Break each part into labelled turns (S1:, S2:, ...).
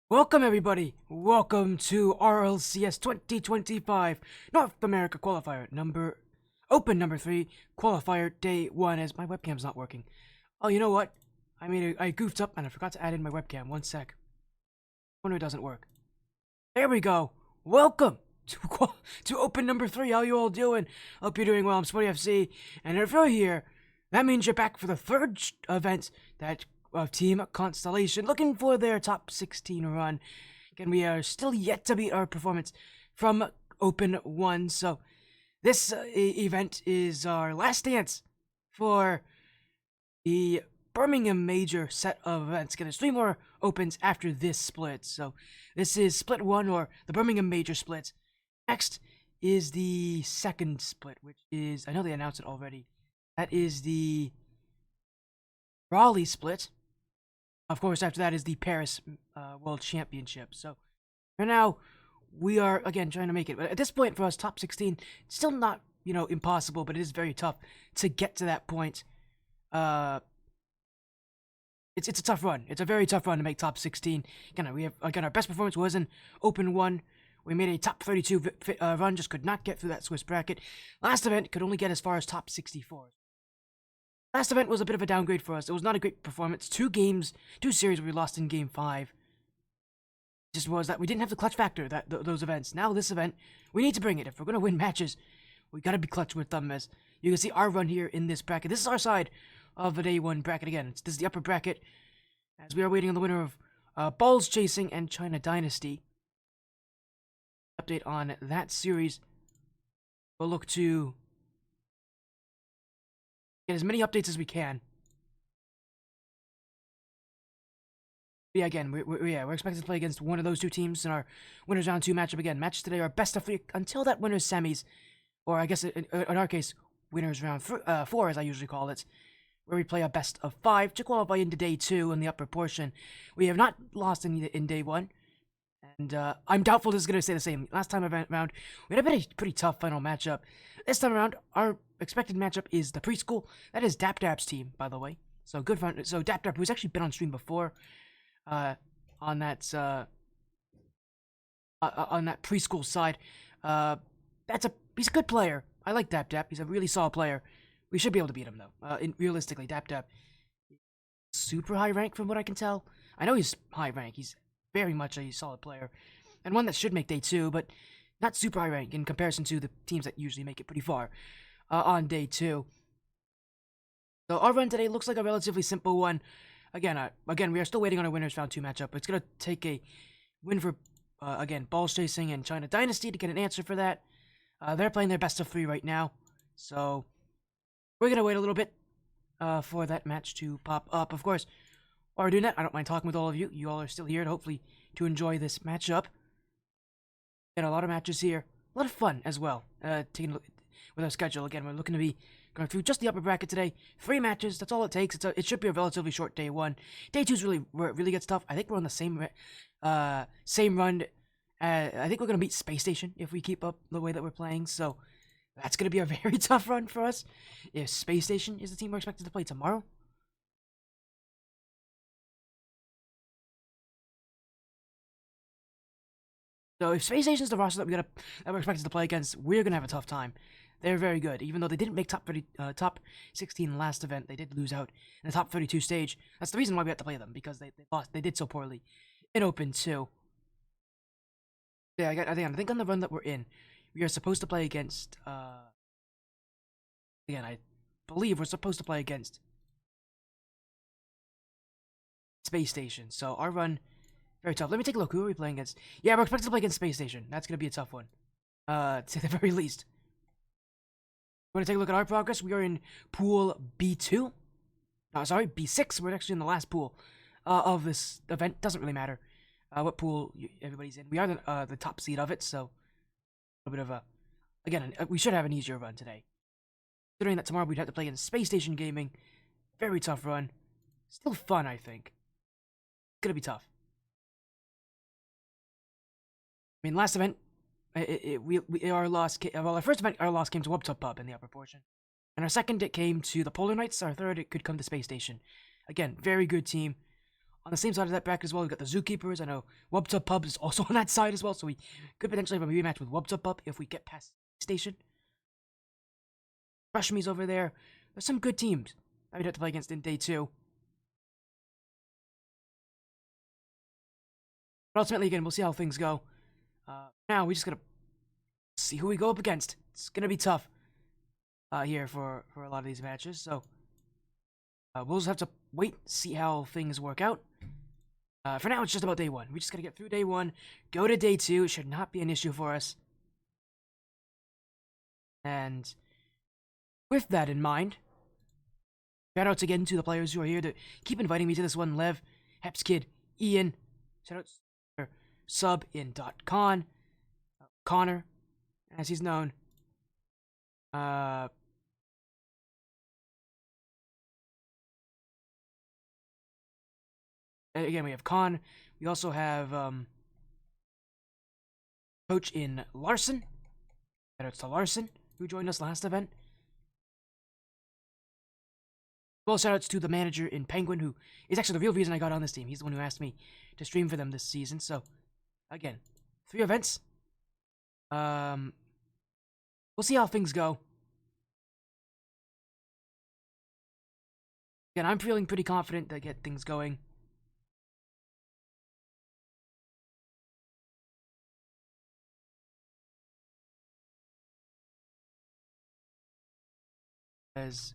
S1: Welcome everybody, welcome to RLCS 2025 North America Qualifier Open number 3, Qualifier Day 1 as my webcam's not working. Oh, you know what? I goofed up and I forgot to add in my webcam, one sec. Wonder it doesn't work. There we go, welcome to Open number 3, how you all doing? Hope you're doing well, I'm Sporty FC, and if you're here, that means you're back for the third event that of Team Constellation, looking for their top 16 run. Again, we are still yet to beat our performance from Open 1, so this event is our last dance for the Birmingham major set of events. Again, there's 3 more Opens after this split, so this is Split 1, or the Birmingham major split. Next is the second split, which is, I know they announced it already, that is the Raleigh split. Of course, after that is the Paris World Championship. So, for now, we are, again, trying to make it. But at this point, for us, top 16, still not, impossible, but it is very tough to get to that point. It's a tough run. It's a very tough run to make top 16. Again, our best performance was in Open 1. We made a top 32 run, just could not get through that Swiss bracket. Last event could only get as far as top 64. Last event was a bit of a downgrade for us. It was not a great performance. 2 series we lost in Game 5. Just was that we didn't have the clutch factor those events. Now this event, we need to bring it. If we're going to win matches, we got to be clutch with them. As you can see our run here in this bracket. This is our side of the Day 1 bracket again. This is the upper bracket, as we are waiting on the winner of Balls Chasing and China Dynasty. Update on that series. We'll look to get as many updates as we can. But yeah, again, we're expected to play against one of those 2 teams in our winners round 2 matchup again. Matches today are best of 3 until that winners semis, or I guess in our case, winners round 4 as I usually call it, where we play a best of 5 to qualify into Day 2 in the upper portion. We have not lost in Day 1, and I'm doubtful this is going to stay the same. Last time around, we had a pretty tough final matchup. This time around, our expected matchup is the Preschool. That is DapDap's team, by the way. So good fun. So DapDap, who's actually been on stream before, on that Preschool side. He's a good player. I like DapDap. He's a really solid player. We should be able to beat him though. Realistically, DapDap, super high rank from what I can tell. I know he's high rank. He's very much a solid player, and one that should make Day 2, but not super high rank in comparison to the teams that usually make it pretty far on Day 2. So our run today looks like a relatively simple one. Again, we are still waiting on a winners round 2 matchup. It's going to take a win for, again, Balls Chasing and China Dynasty to get an answer for that. They're playing their best of 3 right now, so we're going to wait a little bit for that match to pop up. Of course, while we're doing that, I don't mind talking with all of you. You all are still here, and hopefully to enjoy this matchup. Got a lot of matches here. A lot of fun as well. Taking a look with our schedule. Again, we're looking to be going through just the upper bracket today. 3 matches. That's all it takes. It should be a relatively short Day 1. Day 2 is really where it really gets tough. I think we're on the same run. I think we're going to beat Space Station if we keep up the way that we're playing. So that's going to be a very tough run for us. If Space Station is the team we're expected to play tomorrow. So if Space Station is the roster that we're expected to play against, we're gonna have a tough time. They're very good, even though they didn't make top 16 last event. They did lose out in the top 32 stage. That's the reason why we had to play them, because they lost. They did so poorly in Open 2. Yeah, I think on the run that we're in, we are supposed to play against. Again, I believe we're supposed to play against Space Station. So our run. Very tough. Let me take a look. Who are we playing against? Yeah, we're expected to play against Space Station. That's going to be a tough one. To say the very least. We're going to take a look at our progress. We are in Pool B2. No, sorry, B6. We're actually in the last pool of this event. Doesn't really matter what pool everybody's in. We are the top seed of it, so a little bit of a... Again, we should have an easier run today. Considering that tomorrow we'd have to play against Space Station Gaming. Very tough run. Still fun, I think. It's going to be tough. I mean, last event, our first event, our loss came to Wubtub Pub in the upper portion. And our second, it came to the Polar Knights. Our third, it could come to Space Station. Again, very good team On the same side of that bracket as well, we've got the Zookeepers. I know Wubsub Pub is also on that side as well, so we could potentially have a rematch with Wubsub Pub if we get past Station. Rush Me's over there. There's some good teams that we'd have to play against in day 2. But ultimately, again, we'll see how things go. Now, we just gotta see who we go up against. It's gonna be tough here for a lot of these matches, so we'll just have to wait, see how things work out. For now, it's just about day 1. We just gotta get through day 1, go to day 2. It should not be an issue for us. And with that in mind, shoutouts again to the players who are here to keep inviting me to this one. Lev, Hepskid, Ian, shoutouts to sub in .con, Connor, as he's known. Again, we have Con. We also have Coach in Larson. Shoutouts to Larson, who joined us last event. Well, shoutouts to the manager in Penguin, who is actually the real reason I got on this team. He's the one who asked me to stream for them this season. So, again, 3 events. We'll see how things go. Again, I'm feeling pretty confident to get things going. As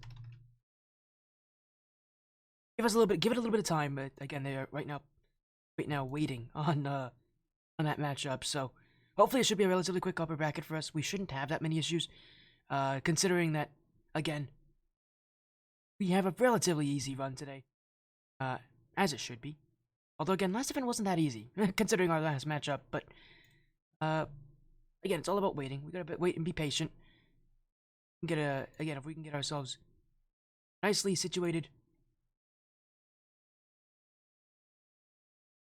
S1: give it a little bit of time, but again, they are right now waiting on that matchup. So hopefully it should be a relatively quick upper bracket for us. We shouldn't have that many issues, considering that again we have a relatively easy run today, as it should be. Although again, last event wasn't that easy considering our last matchup. But again, it's all about waiting. We gotta wait and be patient. Again, if we can get ourselves nicely situated,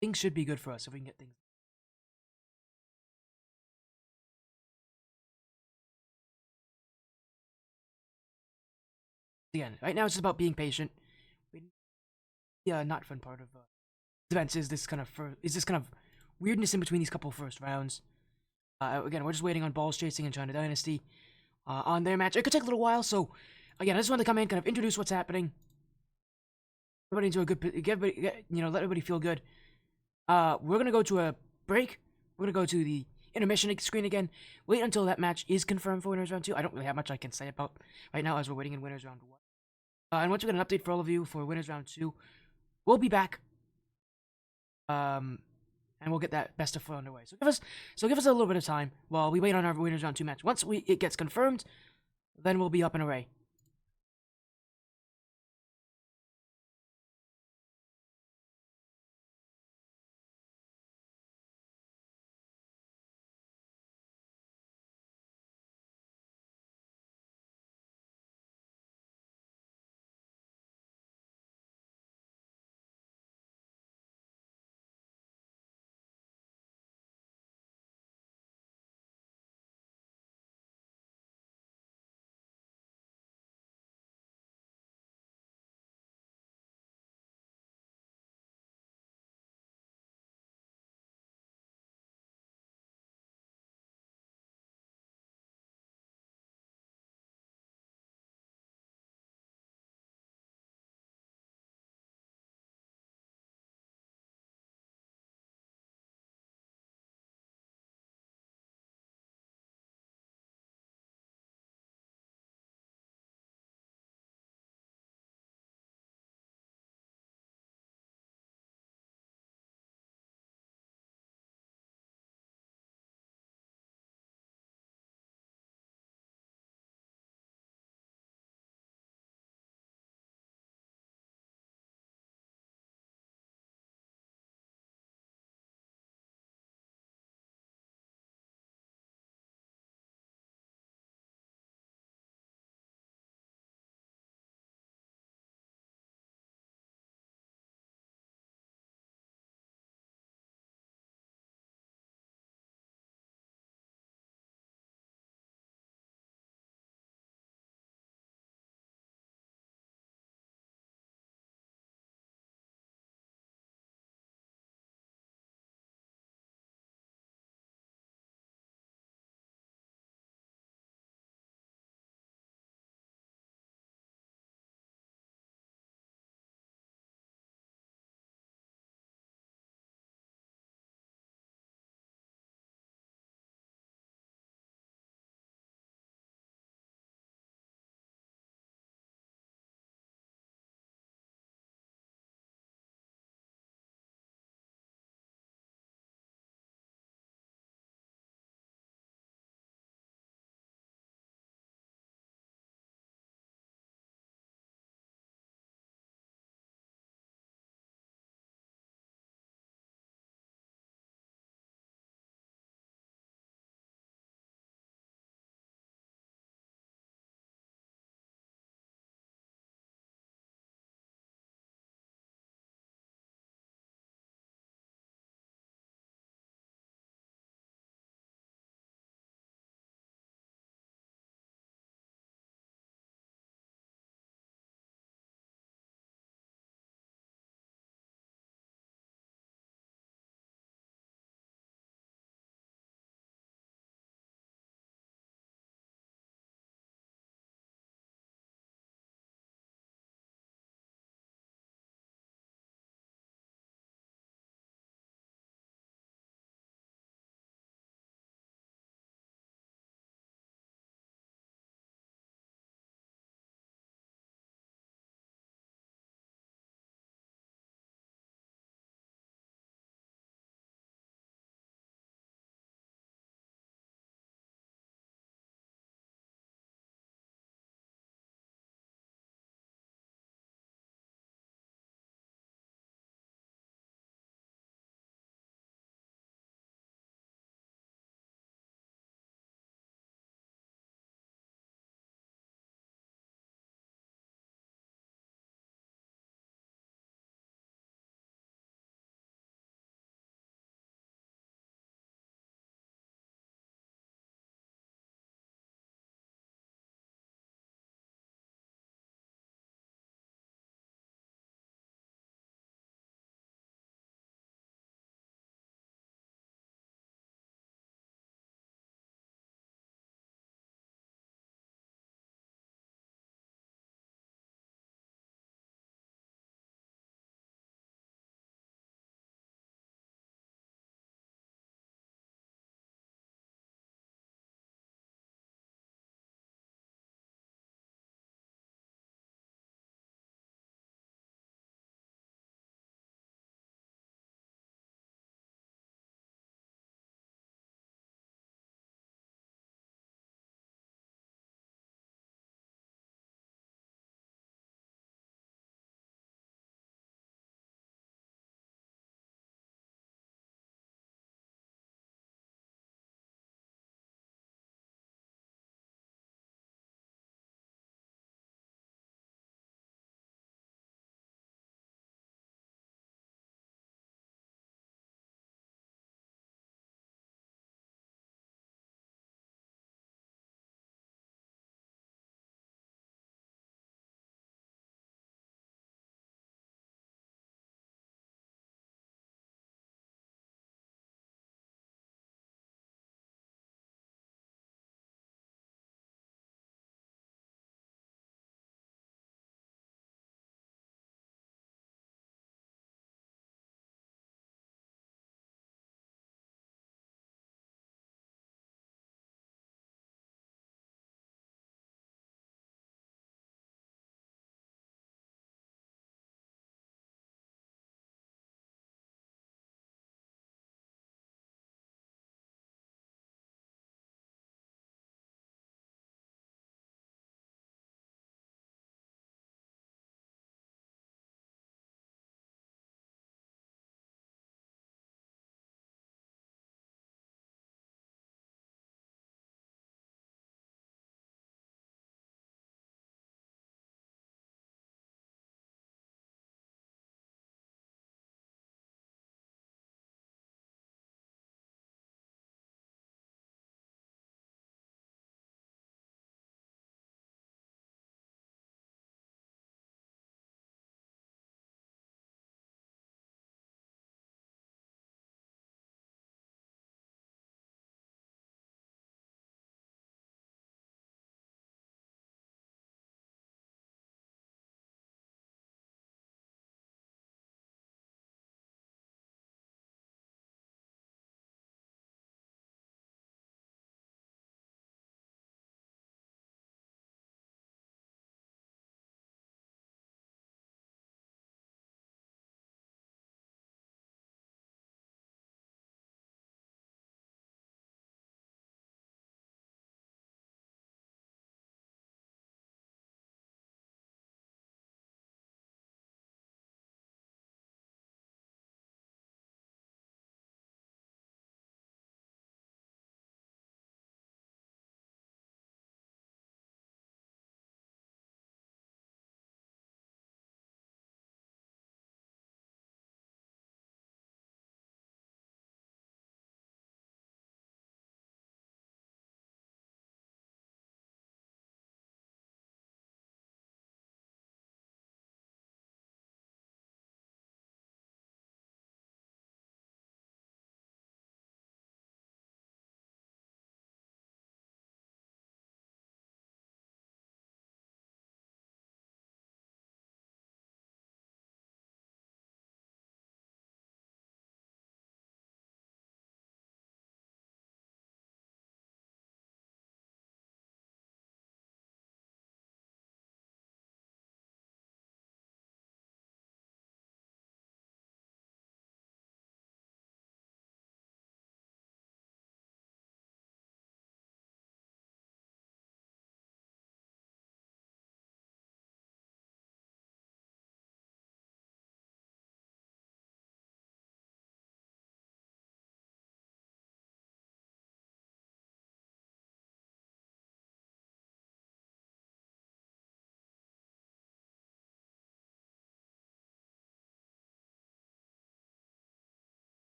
S1: things should be good for us if we can get things. Again, right now it's just about being patient. Not fun part of events is this kind of weirdness in between these couple first rounds. Again, we're just waiting on Balls Chasing and China Dynasty on their match. It could take a little while, so again, I just wanted to come in, kind of introduce what's happening. Everybody into a good, let everybody feel good. We're gonna go to a break. We're gonna go to the intermission screen again. Wait until that match is confirmed for Winners Round 2. I don't really have much I can say about right now as we're waiting in Winners Round 1. And once we get an update for all of you for Winners Round 2, we'll be back. And we'll get that best of 4 underway. So give us a little bit of time while we wait on our Winners Round 2 match. Once it gets confirmed, then we'll be up and away.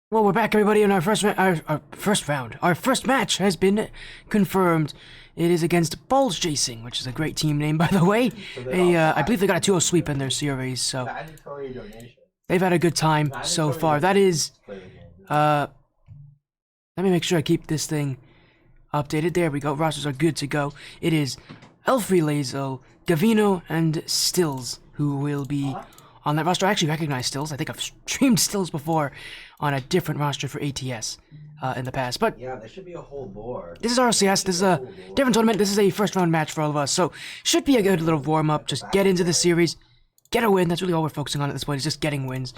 S1: Well, we're back, everybody, and our first round. Our first match has been confirmed. It is against BAWWLLZZZ, which is a great team name, by the way. I believe they got a 2-0 sweep in their series, so they've had a good time so far. That is, let me make sure I keep this thing updated. There we go. Rosters are good to go. It is RLCS, Gavino, and Stills who will be on that roster. I actually recognize Stills. I think I've streamed Stills before on a different roster for ATS in the past. But
S2: yeah, there should be a whole board.
S1: this is RLCS. This is a different tournament. This is a first round match for all of us. So should be a good little warm up. Just get into the series, get a win. That's really all we're focusing on at this point. Is just getting wins,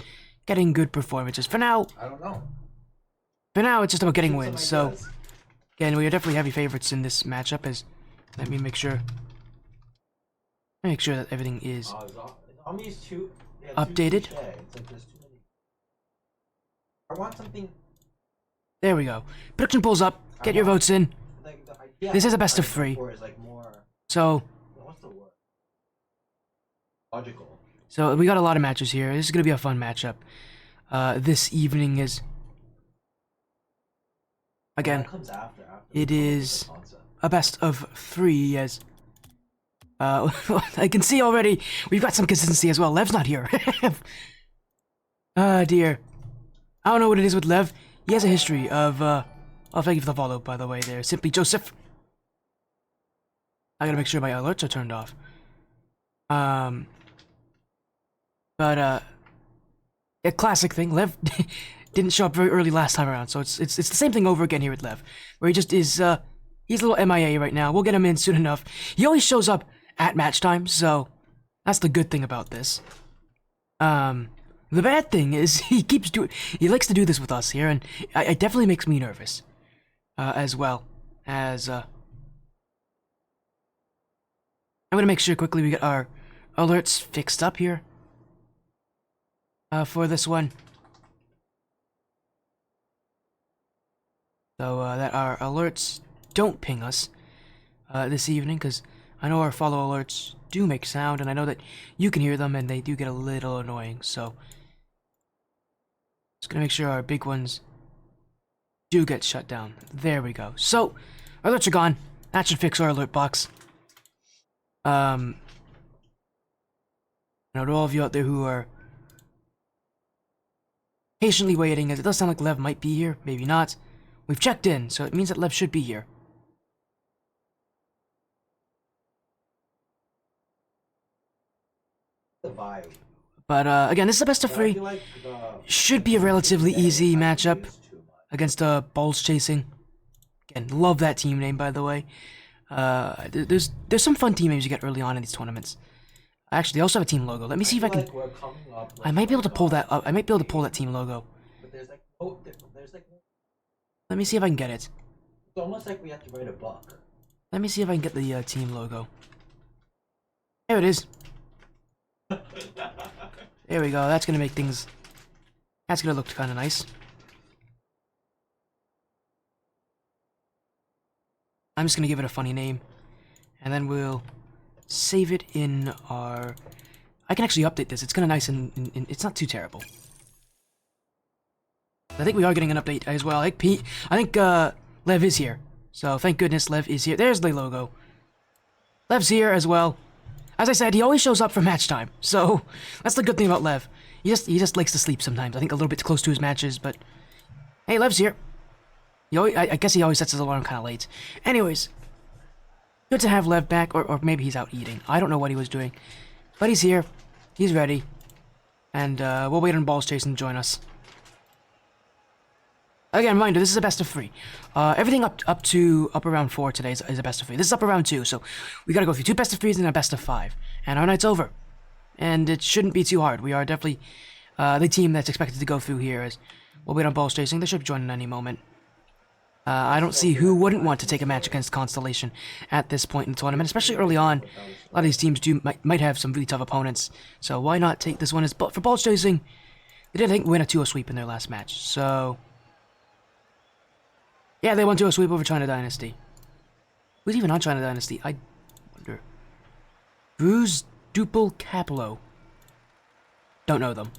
S1: getting good performances. For now,
S2: I don't know.
S1: For now, it's just about getting wins. So again, we are definitely heavy favorites in this matchup. As let me make sure. Make sure that everything is updated.
S2: It's like there's too many. I want something.
S1: There we go. Production pulls up. Get your votes in.
S2: Like
S1: this is a best of 3.
S2: Like more,
S1: so,
S2: what's the word? Logical.
S1: So we got a lot of matches here. This is gonna be a fun matchup. This evening is again. It is a best of 3 as. I can see already we've got some consistency as well. Lev's not here. Ah, dear. I don't know what it is with Lev. He has a history of, oh, thank you for the follow, by the way, there. Simply Joseph. I gotta make sure my alerts are turned off. A classic thing. Lev didn't show up very early last time around, so it's the same thing over again here with Lev. Where he just is, he's a little MIA right now. We'll get him in soon enough. He always shows up at match time, so that's the good thing about this. The bad thing is he likes to do this with us here, and it definitely makes me nervous, as well as, I'm gonna make sure quickly we get our alerts fixed up here, for this one. So, that our alerts don't ping us, this evening, because I know our follow alerts do make sound, and I know that you can hear them, and they do get a little annoying, so just gonna make sure our big ones do get shut down. There we go. So, our alerts are gone. That should fix our alert box. Now to all of you out there who are patiently waiting, as it does sound like Lev might be here, maybe not. We've checked in, so it means that Lev should be here.
S2: The vibe.
S1: But again, this is a best of 3.
S2: Like
S1: should be a relatively easy matchup against BAWWLLZZZ. Again, love that team name, by the way. There's some fun team names you get early on in these tournaments. Actually, they also have a team logo. Let me see if I can. I might be able to pull that up. I might be able to pull that team logo.
S2: But there's like.
S1: Let me see if I can get it.
S2: It's almost like we have to write a book.
S1: Let me see if I can get the team logo. There it is. There we go. That's gonna make things. That's gonna look kind of nice. I'm just gonna give it a funny name, and then we'll save it in our. I can actually update this. It's kind of nice and it's not too terrible. I think we are getting an update as well. I think Lev is here, so thank goodness Lev is here. There's the logo. Lev's here as well. As I said, he always shows up for match time, so that's the good thing about Lev. He just likes to sleep sometimes. I think a little bit close to his matches, but hey, Lev's here. I guess he always sets his alarm kind of late. Anyways, good to have Lev back, or maybe he's out eating. I don't know what he was doing, but he's here. He's ready, and we'll wait on BAWWLLZZZ to join us. Again, reminder, this is a best of 3. Everything up around 4 today is a best of 3. This is up around 2, so we gotta go through 2 best of 3s and a best of 5. And our night's over. And it shouldn't be too hard. We are definitely the team that's expected to go through here. As we'll wait on BAWWLLZZZ. They should join in any moment. I don't see who wouldn't want to take a match against Constellation at this point in the tournament, especially early on. A lot of these teams might have some really tough opponents, so why not take this one? But for BAWWLLZZZ, they did, I think, win a 2-0 sweep in their last match, so yeah, they won 2-0 sweep over China Dynasty. Who's even on China Dynasty? I wonder. Bruce Dupel Capello. Don't know them.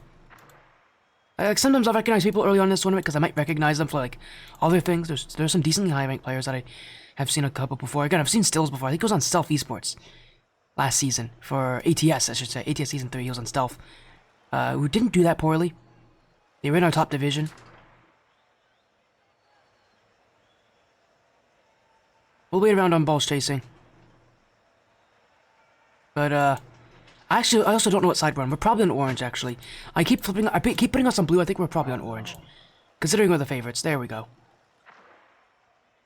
S1: Like, sometimes I'll recognize people early on in this tournament because I might recognize them for like other things. There's some decently high ranked players that I have seen a couple before. Again, I've seen Stills before. I think he was on Stealth Esports last season for ATS, I should say. ATS Season 3, he was on Stealth. Who didn't do that poorly. They were in our top division. We'll wait around on balls chasing. But, actually, I also don't know what side we're on. We're probably on orange, actually. I keep putting us on blue. I think we're probably on orange. Considering we're the favorites. There we go.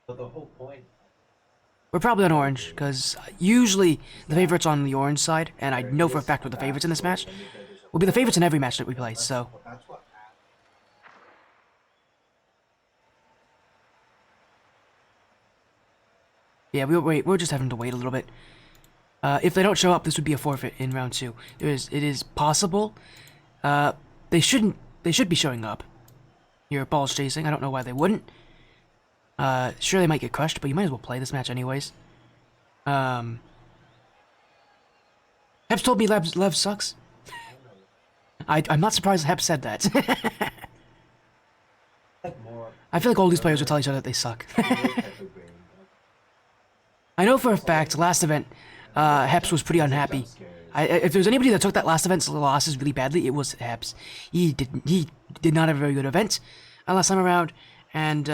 S2: But the whole point.
S1: We're probably on orange, because usually the favorites on the orange side, and I know for a fact we're the favorites in this match. We'll be the favorites in every match that we play, so... Yeah, we're just having to wait a little bit. If they don't show up, this would be a forfeit in round 2. It is possible. They should be showing up. Your balls chasing. I don't know why they wouldn't. Sure, they might get crushed, but you might as well play this match anyways. Heps told me Lev sucks. I'm not surprised Hep said that. I feel like all these players will tell each other that they suck. I know for a fact, last event, Heps was pretty unhappy. If there was anybody that took that last event's losses really badly, it was Heps. He did not have a very good event last time around, and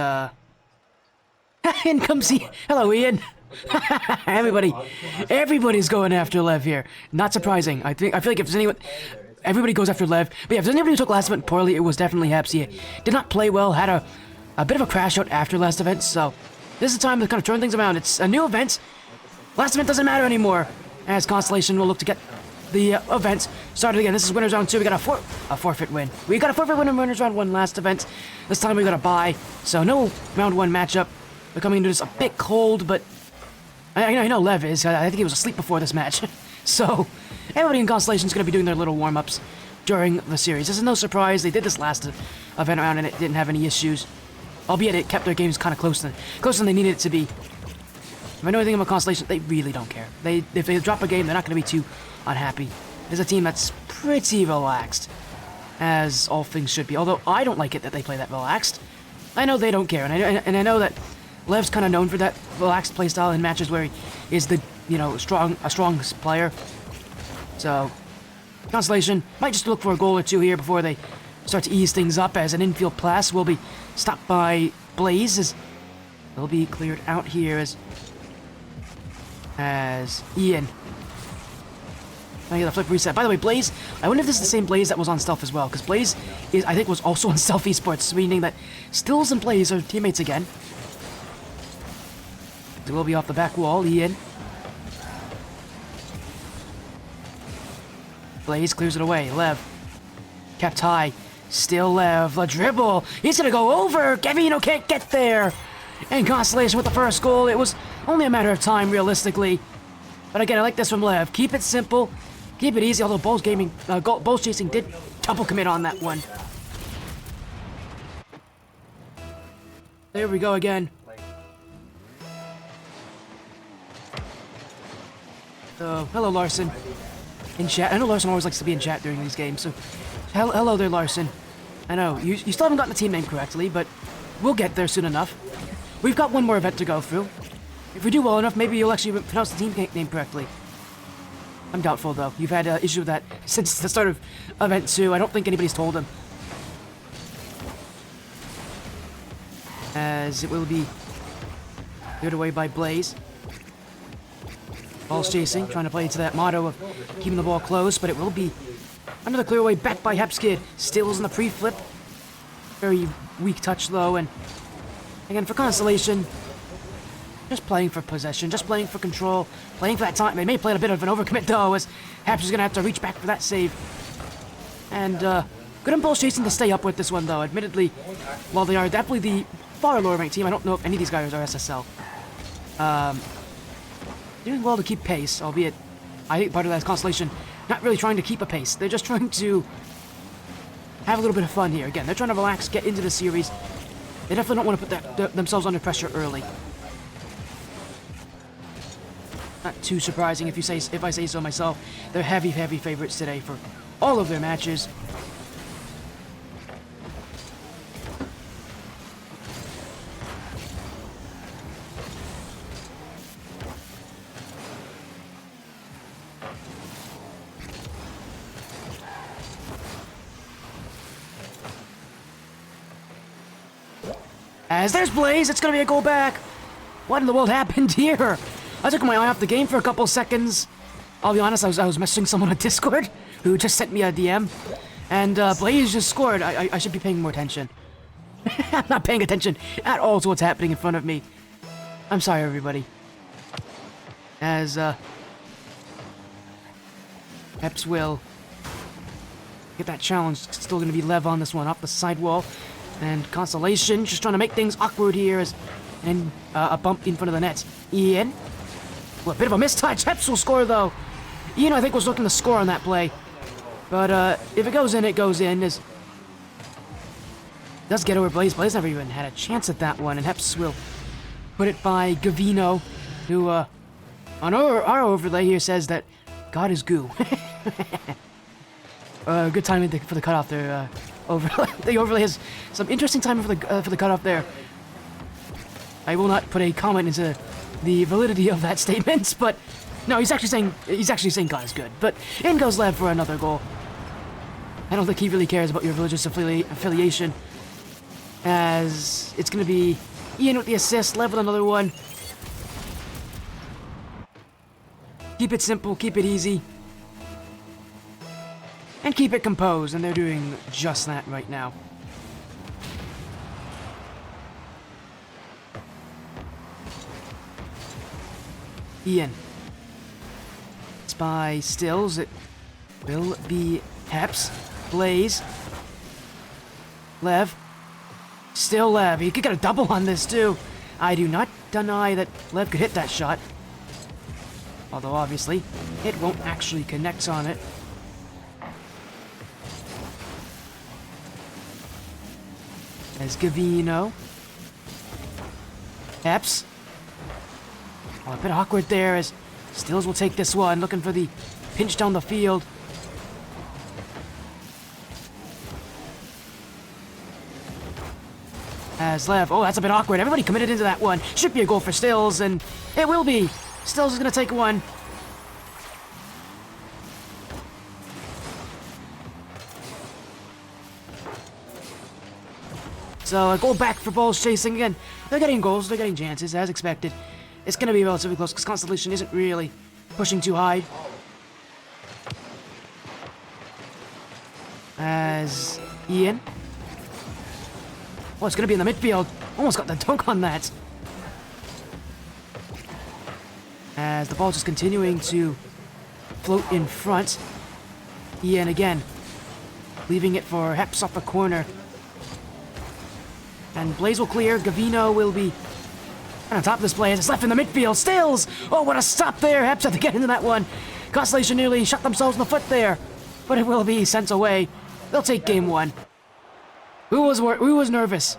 S1: in comes he. Hello, Ian. Everybody's going after Lev here. Not surprising. I feel like if there's anyone, everybody goes after Lev. But yeah, if there's anybody who took last event poorly, it was definitely Heps. He did not play well. Had a bit of a crash out after last event, so this is the time to kind of turn things around. It's a new event. Last event doesn't matter anymore, as Constellation will look to get the event started again. This is winners round 2. We got a forfeit win. We got a forfeit win in winners round 1 last event. This time we got a bye, so no round 1 matchup. We're coming into this a bit cold, but I know Lev is. I think he was asleep before this match. So everybody in Constellation is going to be doing their little warm-ups during the series. This is no surprise. They did this last event round and it didn't have any issues. Albeit it kept their games kind of closer than they needed it to be. If I know anything about Constellation, they really don't care. If they drop a game, they're not going to be too unhappy. There's a team that's pretty relaxed, as all things should be. Although I don't like it that they play that relaxed. I know they don't care, and I know that Lev's kind of known for that relaxed playstyle in matches where he is the a strong player. So Constellation might just look for a goal or two here before they start to ease things up, as an infield pass will be stopped by Blaze, as they'll be cleared out here as Ian. I get a flip reset. By the way, Blaze, I wonder if this is the same Blaze that was on Stealth as well, because Blaze I think was also on Stealth Esports, meaning that Stills and Blaze are teammates again. They will be off the back wall, Ian. Blaze clears it away. Lev kept high. Still Lev. The dribble. He's going to go over. Gavino can't get there. And Constellation with the first goal. It was only a matter of time, realistically. But again, I like this from Lev. Keep it simple. Keep it easy, although Balls Chasing did double commit on that one. There we go again. So, hello, Larson. In chat. I know Larson always likes to be in chat during these games, so hello there, Larson. I know, you still haven't gotten the team name correctly, but we'll get there soon enough. We've got one more event to go through. If we do well enough, maybe you'll actually pronounce the team name correctly. I'm doubtful, though. You've had an issue with that since the start of Event 2. I don't think anybody's told him. As it will be cleared away by Blaze. Balls chasing, trying to play into that motto of keeping the ball close, but it will be under the clear away, back by Hepskid. Stills in the pre-flip. Very weak touch, though, and again, for Constellation, just playing for possession, just playing for control, playing for that time. They may play a bit of an overcommit, though, as Haps is going to have to reach back for that save. And good impulse chasing to stay up with this one, though. Admittedly, while they are definitely the far lower ranked team, I don't know if any of these guys are SSL. Doing well to keep pace, albeit I think part of that is Constellation not really trying to keep a pace. They're just trying to have a little bit of fun here. Again, they're trying to relax, get into the series. They definitely don't want to put themselves under pressure early. Not too surprising if I say so myself. They're heavy favorites today for all of their matches. As there's Blaze, it's gonna be a goal back. What in the world happened here? I took my eye off the game for a couple seconds. I'll be honest, I was messaging someone on Discord who just sent me a DM. And Blaze just scored. I should be paying more attention. I'm not paying attention at all to what's happening in front of me. I'm sorry, everybody. As Eps will get that challenge. It's still going to be Lev on this one, off the sidewall. And Constellation just trying to make things awkward here as and a bump in front of the net. Ian. Well, a bit of a mistouch. Eps will score, though. Ian, I think, was looking to score on that play. But if it goes in, it goes in. As does get over Blaze. Blaze never even had a chance at that one. And Eps will put it by Gavino, who, on our overlay here says that God is goo. Good timing for the cutoff there. The overlay has some interesting timing for the cutoff there. I will not put a comment into the validity of that statement, but no, he's actually saying God is good. But in goes Lev for another goal. I don't think he really cares about your religious affiliation, as it's going to be Ian with the assist, Lev with another one. Keep it simple, keep it easy. And keep it composed, and they're doing just that right now. Ian. It's by Stills. It will be Eps. Blaze. Lev. Still Lev. He could get a double on this, too. I do not deny that Lev could hit that shot. Although, obviously, it won't actually connect on it. As Gavino. Eps. Oh, a bit awkward there as Stills will take this one, looking for the pinch down the field. As Lev, oh, that's a bit awkward. Everybody committed into that one. Should be a goal for Stills, and it will be. Stills is going to take one. So a goal back for balls chasing again. They're getting goals, they're getting chances, as expected. It's going to be relatively close because Constellation isn't really pushing too high. As Ian. Oh, it's going to be in the midfield. Almost got the dunk on that. As the ball just continuing to float in front. Ian again. Leaving it for Eps off the corner. And Blaze will clear. Gavino will be on top of this play as it's left in the midfield. Stills! Oh, what a stop there. Eps have to get into that one. Constellation nearly shot themselves in the foot there. But it will be sent away. They'll take game one. Who was nervous?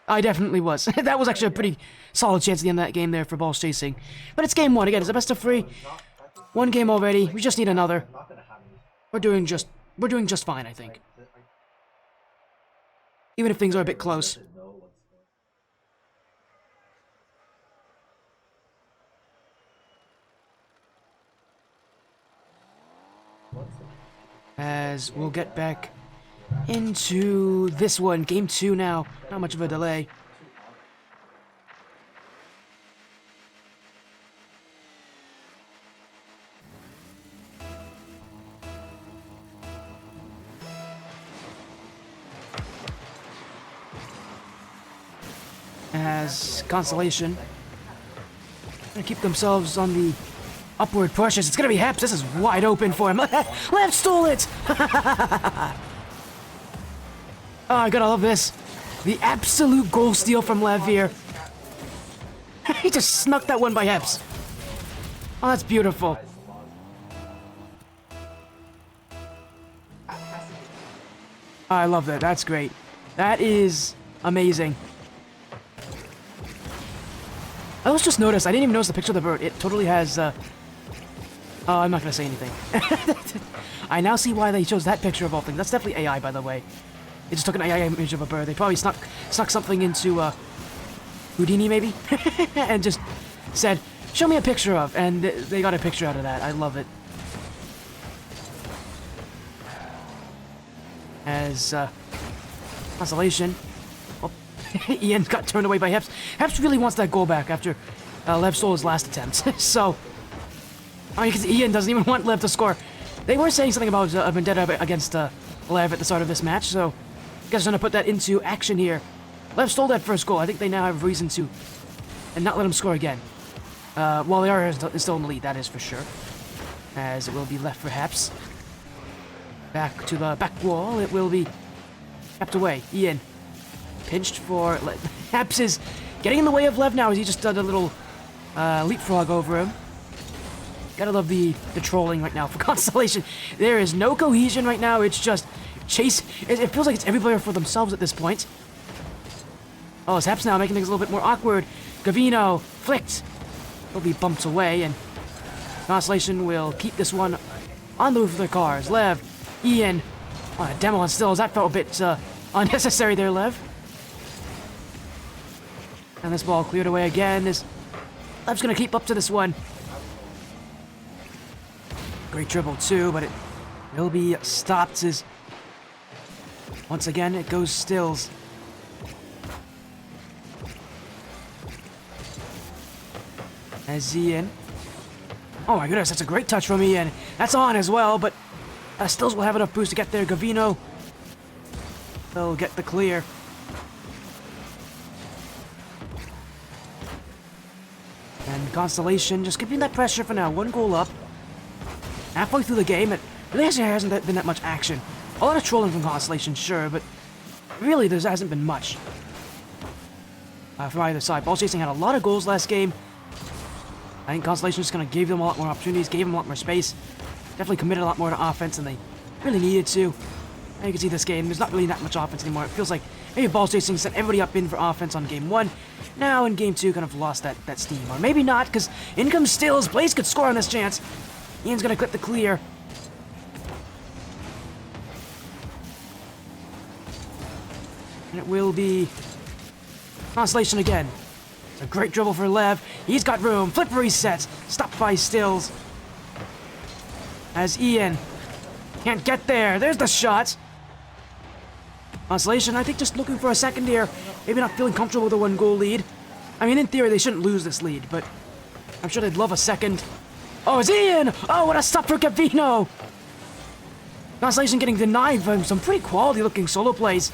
S1: I definitely was. That was actually a pretty solid chance at the end of that game there for balls chasing. But it's game one. Again, it's a best of 3. One game already. We just need another. We're doing just fine, I think. Even if things are a bit close. As we'll get back into this one. Game 2 now. Not much of a delay. As Constellation gonna keep themselves on the upward pushes. It's gonna be Eps. This is wide open for him. Lev stole it! Oh, I gotta love this. The absolute goal steal from Lev here. He just snuck that one by Eps. Oh, that's beautiful. I love that. That's great. That is amazing. I was just noticed. I didn't even notice the picture of the bird. It totally has, Oh, I'm not gonna say anything. I now see why they chose that picture of all things. That's definitely AI, by the way. They just took an AI image of a bird. They probably snuck something into, Houdini, maybe? And just said, show me a picture of, and they got a picture out of that. I love it. As, Constellation. Oh, Ian got turned away by Heps. Heps really wants that goal back after Lev stole his last attempt. So, because Ian doesn't even want Lev to score. They were saying something about a vendetta against Lev at the start of this match, so I guess I'm going to put that into action here. Lev stole that first goal. I think they now have reason to and not let him score again. While they are still in the lead, that is for sure. As it will be left for Heps. Back to the back wall, it will be kept away. Ian pinched for... Heps is getting in the way of Lev now as he just did a little leapfrog over him. Gotta love the trolling right now for Constellation. There is no cohesion right now, it's just chase... It feels like it's every player for themselves at this point. Oh, it's Heps now making things a little bit more awkward. Gavino flicked. Will be bumped away, and Constellation will keep this one on the roof of their cars. Lev, Ian, on a demo on stills. That felt a bit unnecessary there, Lev. And this ball cleared away again. Lev's gonna keep up to this one. Great dribble too, but it will be stopped as once again it goes stills. As Ian. Oh my goodness, that's a great touch from Ian. That's on as well, but Stills will have enough boost to get there. Gavino will get the clear. And Constellation just keeping that pressure for now. One goal up. Halfway through the game, it really actually hasn't been that much action. A lot of trolling from Constellation, sure, but really there hasn't been much from either side. Ball chasing had a lot of goals last game. I think Constellation just kind of gave them a lot more opportunities, gave them a lot more space. Definitely committed a lot more to offense than they really needed to. And you can see this game, there's not really that much offense anymore. It feels like maybe ball chasing sent everybody up in for offense on game 1. Now in game 2, kind of lost that steam. Or maybe not, because in comes Stills. Blaze could score on this chance. Ian's going to clip the clear. And it will be Constellation again. It's a great dribble for Lev. He's got room. Flip reset. Stopped by Stills. As Ian can't get there. There's the shot. Constellation, I think, just looking for a second here. Maybe not feeling comfortable with a 1-goal lead. I mean, in theory, they shouldn't lose this lead, but I'm sure they'd love a second. Oh, it's Ian! Oh, what a stop for Gavino! Constellation getting denied from some pretty quality-looking solo plays.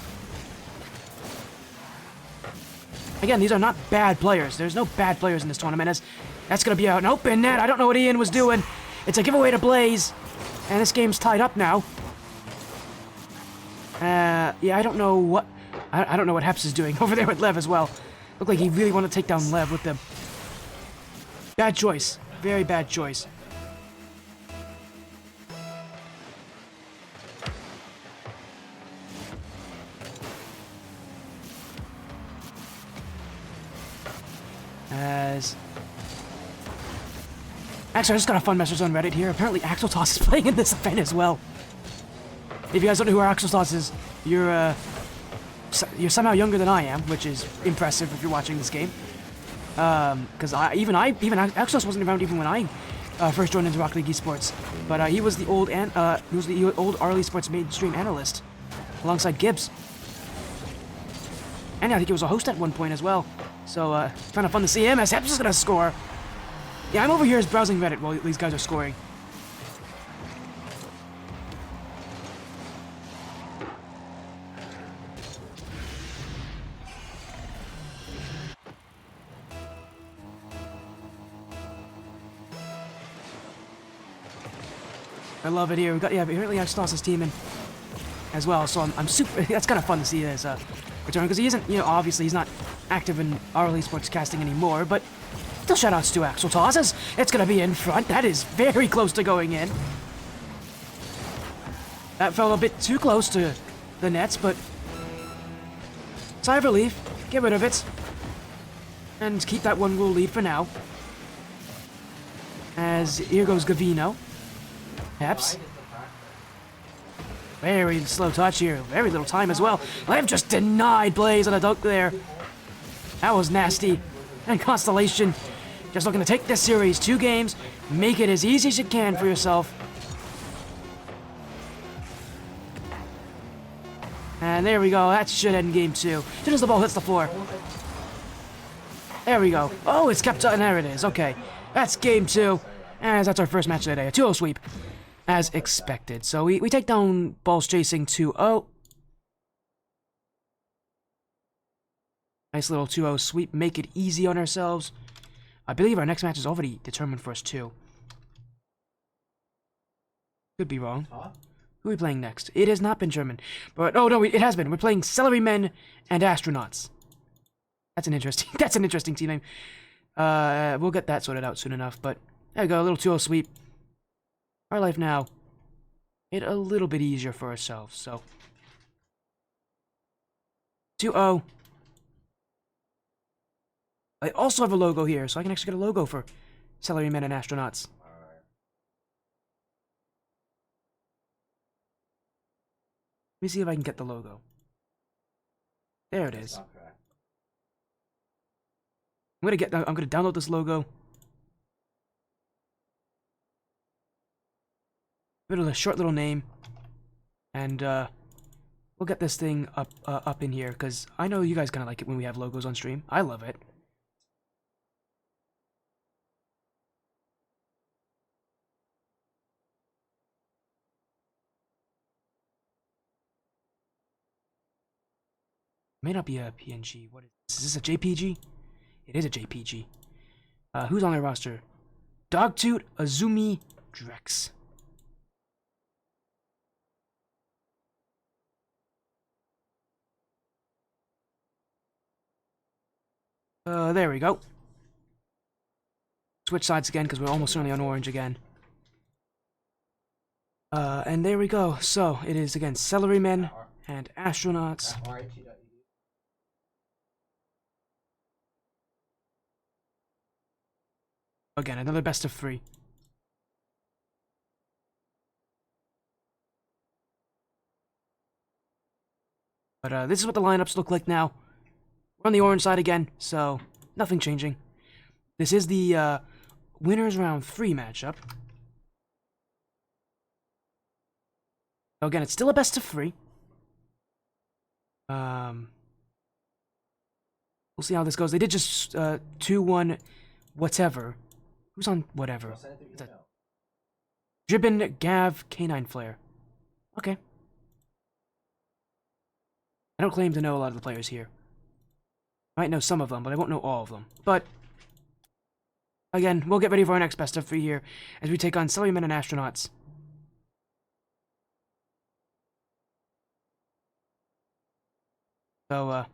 S1: Again, these are not bad players. There's no bad players in this tournament. That's going to be an open net. I don't know what Ian was doing. It's a giveaway to Blaze. And this game's tied up now. Yeah, I don't know what... I don't know what Heps is doing over there with Lev as well. Looked like he really wanted to take down Lev with them. Bad choice. Very bad choice. Actually, I just got a fun message on Reddit here. Apparently, Axel Toss is playing in this event as well. If you guys don't know who Axel Toss is, you're somehow younger than I am, which is impressive if you're watching this game. Because even Axel Toss wasn't around even when I first joined into Rocket League Esports. But he was the old RL Esports mainstream analyst alongside Gibbs. And I think he was a host at one point as well. So, kind of fun to see him as Heps is going to score. Yeah, I'm over here browsing Reddit while these guys are scoring. I love it here. We got apparently Axelos's team in as well, so I'm super. That's kind of fun to see as return because he isn't, obviously he's not active in RL Esports casting anymore, but. Still shoutouts to Axel Toss. It's going to be in front. That is very close to going in. That fell a bit too close to the nets, but sigh of relief. Get rid of it. And keep that 1-goal lead for now. As here goes Gavino. Heps. Very slow touch here. Very little time as well. Lev just denied Blaze on a dunk there. That was nasty. And Constellation just looking to take this series 2 games, make it as easy as you can for yourself. And there we go. That should end game 2. As soon as the ball hits the floor. There we go. Oh, it's kept up. And there it is. Okay. That's game 2. And that's our first match of the day. A 2-0 sweep. As expected. So we take down Balls Chasing 2-0. Nice little 2-0 sweep. Make it easy on ourselves. I believe our next match is already determined for us too. Could be wrong. Who are we playing next? It has not been German. But, oh no, it has been. We're playing Celerymen and Astronauts. That's an interesting team name. We'll get that sorted out soon enough. But, there we go, a little 2-0 sweep. Our life now, made a little bit easier for ourselves, so. 2-0. I also have a logo here, so I can actually get a logo for Celerymen and Astronauts. Let me see if I can get the logo. There it is. I'm gonna download this logo. Give it a short little name, and we'll get this thing up in here because I know you guys kind of like it when we have logos on stream. I love it. May not be a PNG. What is this? Is this a JPG? It is a JPG. Who's on their roster? Dogtooth, Azumi, Drex. There we go. Switch sides again because we're almost certainly on orange again. And there we go. So it is again Celerymen and Astronauts. Again, another best of 3. But this is what the lineups look like now. We're on the orange side again, so nothing changing. This is the winners round 3 matchup. So again, it's still a best of 3. We'll see how this goes. They did just 2-1 whatever. Who's on whatever? Dribbin, Gav, Canine Flare. Okay. I don't claim to know a lot of the players here. I might know some of them, but I won't know all of them. But, again, we'll get ready for our next best of 3 here as we take on Celerymen and Astronauts. So,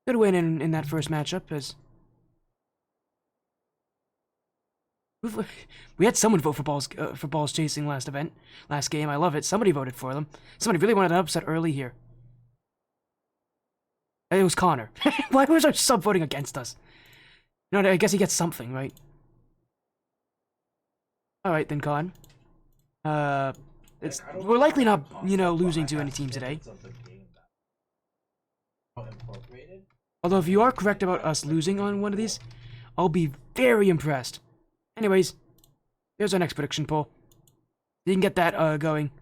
S1: good win in that first matchup as we had someone vote for balls chasing last game. I love it. Somebody voted for them. Somebody really wanted an upset early here. It was Connor. Why was our sub voting against us? You know, I guess he gets something, right? Alright then, Con. We're likely not, losing to any team today. Although if you are correct about us losing on one of these, I'll be very impressed. Anyways, here's our next prediction poll. You can get that going.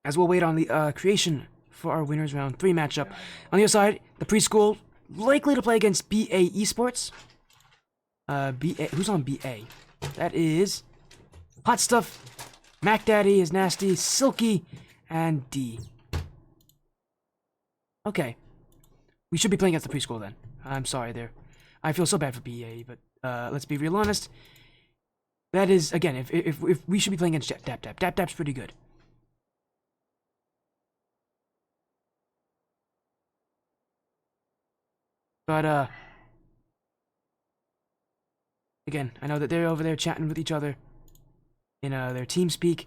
S1: As we'll wait on the creation for our winners round 3 matchup. On the other side, the preschool likely to play against BA Esports. BA, who's on BA? That is Hot Stuff, Mac Daddy is Nasty, Silky, and D. Okay. We should be playing against the preschool then. I'm sorry there. I feel so bad for BA, but let's be real honest. That is, again, if we should be playing against Dap Dap. Dap Dap's pretty good. But, again, I know that they're over there chatting with each other in their TeamSpeak.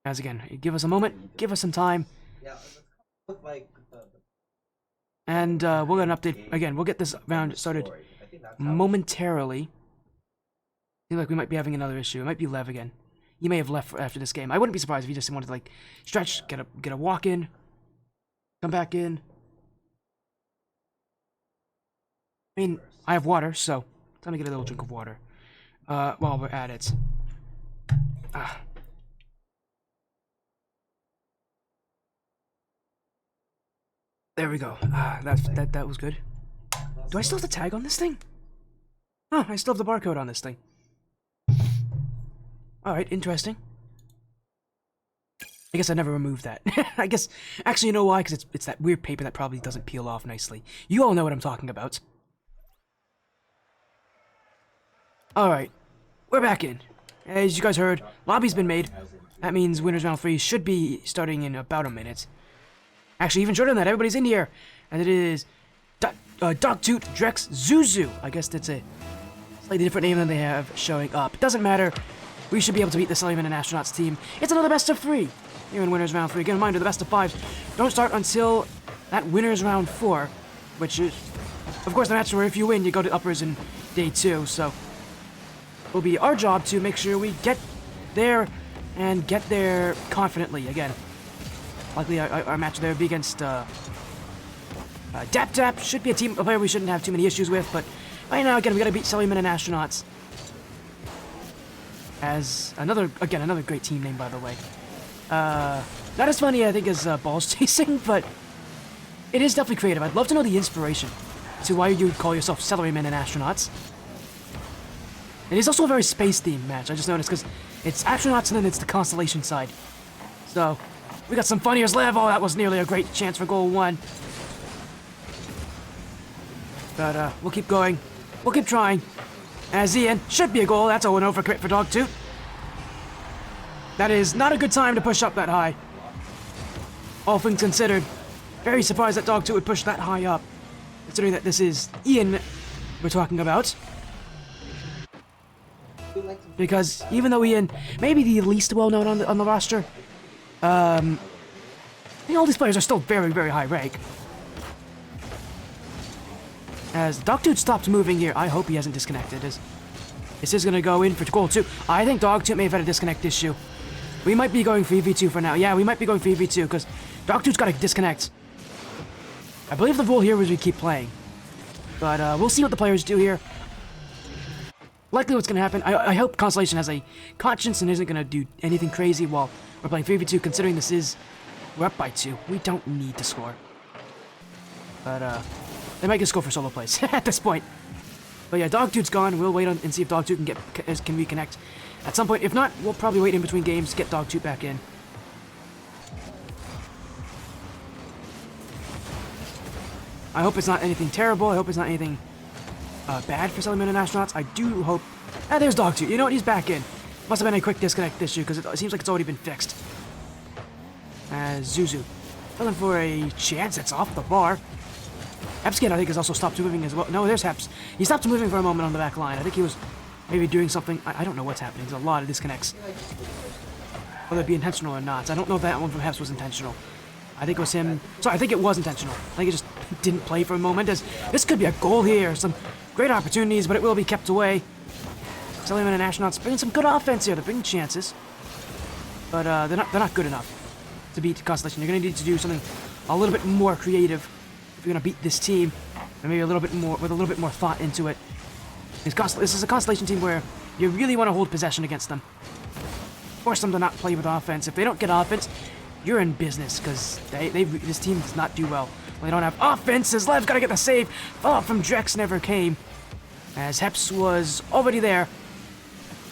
S1: As again, give us a moment, give us some time.
S2: Yeah, look like
S1: and we'll get an update. Again, we'll get this round started momentarily. Seems like we might be having another issue. It might be Lev again. He may have left after this game. I wouldn't be surprised if he just wanted to, like, stretch, get a walk in, come back in. I mean, I have water, so time to get a little drink of water. While we're at it. Ah. There we go. That was good. Do I still have the tag on this thing? Oh, I still have the barcode on this thing. Alright, interesting. I guess I never removed that. I guess, actually, you know why? Because it's that weird paper that probably doesn't peel off nicely. You all know what I'm talking about. Alright, we're back in. As you guys heard, lobby's been made. That means Winners Round 3 should be starting in about a minute. Actually, even shorter than that, everybody's in here. And it is Dogtooth, Drex, Zuzu. I guess that's a slightly different name than they have showing up. It doesn't matter. We should be able to beat the Celerymen and Astronauts team. It's another best of 3 here in Winners Round 3. Again, reminder, the best of 5s don't start until that Winners Round 4, which is, of course, the match where if you win, you go to uppers in day 2. So it'll be our job to make sure we get there and get there confidently. Again, likely our match there will be against Dap Dap. Should be a player we shouldn't have too many issues with, but right now, again, we gotta beat Celerymen and Astronauts. As another great team name, by the way. Not as funny, I think, as Balls Chasing, but it is definitely creative. I'd love to know the inspiration to why you would call yourself Celerymen and Astronauts. It is also a very space-themed match, I just noticed, because it's Astronauts and then it's the Constellation side. So, we got some fun. Here's Lev. Oh, that was nearly a great chance for goal 1. But, we'll keep going. We'll keep trying. As Ian, should be a goal. That's a 1-0 for crit for Dogtooth. That is not a good time to push up that high. All things considered, very surprised that Dogtooth would push that high up, considering that this is Ian we're talking about. Because even though Ian may be the least well-known on the roster, I think all these players are still very, very high rank. As Dogtooth stopped moving here, I hope he hasn't disconnected. As this is going to go in for goal 2. I think Dogtooth may have had a disconnect issue. We might be going 3v2 for now. Yeah, we might be going 3v2 because Dogtooth's got to disconnect. I believe the rule here is we keep playing. But we'll see what the players do here. Likely what's going to happen, I hope Constellation has a conscience and isn't going to do anything crazy while we're playing 3v2, considering we're up by 2. We don't need to score. But, they might just go for solo plays at this point. But yeah, Dogtooth's gone. We'll wait and see if Dogtooth can reconnect at some point. If not, we'll probably wait in between games to get Dogtooth back in. I hope it's not anything terrible. I hope it's not anything bad for Celerymen and Astronauts. I do hope... Ah, there's Dogtooth. You know what? He's back in. Must have been a quick disconnect issue because it seems like it's already been fixed. Zuzu. Looking for a chance. It's off the bar. Hepskin, I think, has also stopped moving as well. No, there's Heps. He stopped moving for a moment on the back line. I think he was maybe doing something. I don't know what's happening. There's a lot of disconnects. Whether it be intentional or not. I don't know if that one from Heps was intentional. I think it was him. Sorry, I think it was intentional. I think he just didn't play for a moment. As this could be a goal here. Some great opportunities, but it will be kept away. Celerymen and Astronauts bringing some good offense here. They're bringing chances. But they're not good enough to beat Constellation. You're going to need to do something a little bit more creative if you're gonna beat this team, and maybe a little bit more with a little bit more thought into it. This is a Constellation team where you really want to hold possession against them, force them to not play with offense. If they don't get offense, you're in business because this team does not do well when they don't have offense. As Lev's got to get the save. Follow-up from Drex never came, as Heps was already there.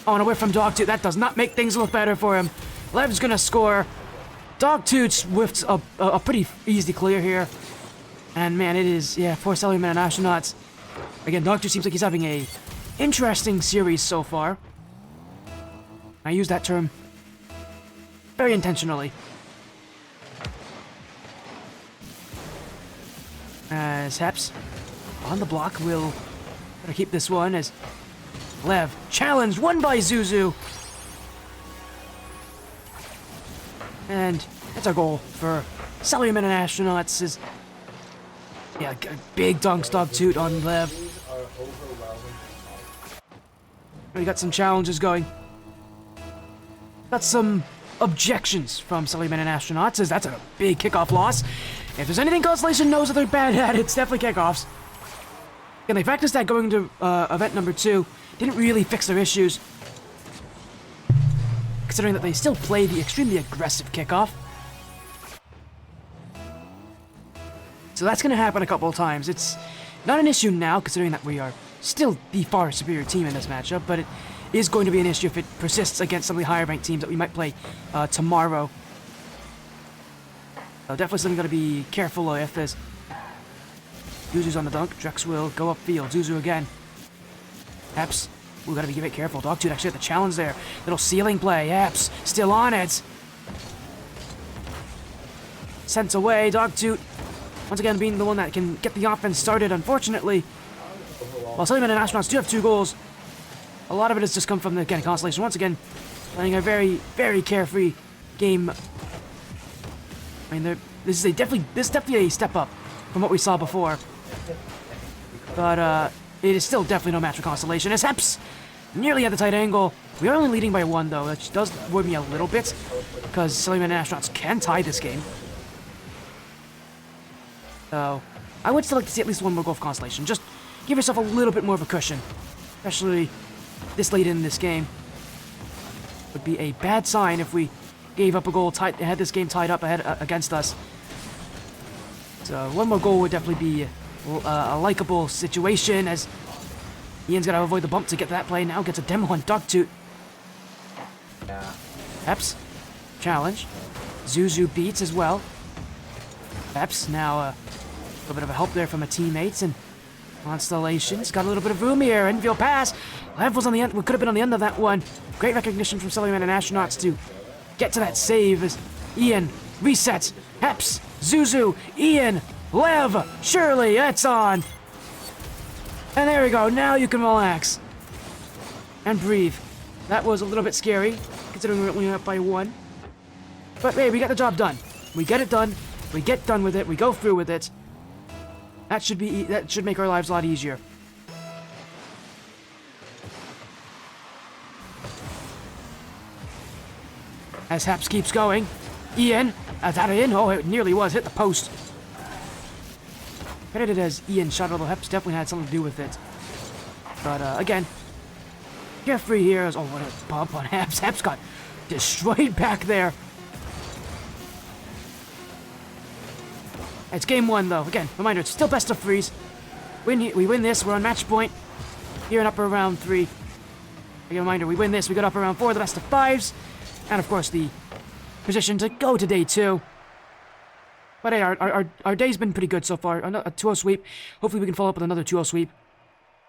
S1: Oh, and away from Dogtooth. That does not make things look better for him. Lev's gonna score. Dogtooth whiffs a pretty easy clear here. And man, it is, yeah, poor Celerymen and Astronauts. Again, Dogtooth seems like he's having a interesting series so far. I use that term very intentionally. As Heps on the block will better keep this one as Lev challenged, won by Zuzu. And that's our goal for Celerymen and Astronauts. Is yeah, big dunks, Dogtooth on Lev. We got some challenges going. Got some objections from Celerymen and Astronauts, as that's a big kickoff loss. If there's anything Constellation knows that they're bad at, it's definitely kickoffs. And they practiced that going to event number 2. Didn't really fix their issues, considering that they still play the extremely aggressive kickoff. So that's going to happen a couple of times. It's not an issue now, considering that we are still the far superior team in this matchup, but it is going to be an issue if it persists against some of the higher ranked teams that we might play tomorrow. So definitely something got to be careful of. As Zuzu's on the dunk, Drex will go upfield. Zuzu again. Eps, we got to be a bit careful. Dogtooth actually had the challenge there. Little ceiling play. Eps still on it. Sent away. Dogtooth once again being the one that can get the offense started. Unfortunately, while Celerymen and Astronauts do have 2 goals, a lot of it has just come from the Constellation once again playing a very, very carefree game. I mean, this is definitely a step up from what we saw before. But it is still definitely no match for Constellation. As Heps nearly at the tight angle. We are only leading by 1 though, which does worry me a little bit, because Celerymen and Astronauts can tie this game. So I would still like to see at least 1 more goal for Constellation. Just give yourself a little bit more of a cushion, especially this late in this game. Would be a bad sign if we gave up a goal, had this game tied up against us. So 1 more goal would definitely be a likable situation, as Ian's got to avoid the bump to get to that play. Now gets a demo on Dogtooth.
S2: Yeah.
S1: Eps, challenge. Zuzu beats as well. Eps now a little bit of a help there from a teammate, and Constellation's got a little bit of room here. Infield pass. Lev was on the end. We could have been on the end of that one. Great recognition from Celerymen and Astronauts to get to that save as Ian resets. Eps, Zuzu, Ian, Lev, Shirley, it's on. And there we go. Now you can relax and breathe. That was a little bit scary, considering we went up by 1. But hey, we got the job done. We get it done. We get done with it. We go through with it. That should make our lives a lot easier. As Haps keeps going, Ian, is that in? Oh, it nearly was. Hit the post. Credited as Ian shot, although Haps definitely had something to do with it. But again, carefree here. Oh, what a bump on Haps. Haps got destroyed back there. It's game 1, though. Again, reminder, it's still best of 3s. We win this, we're on match point. Here in upper round 3. Again, reminder, we win this, we go to upper round 4, the best of 5s. And, of course, the position to go to day 2. But, hey, our day's been pretty good so far. A 2-0 sweep. Hopefully we can follow up with another 2-0 sweep.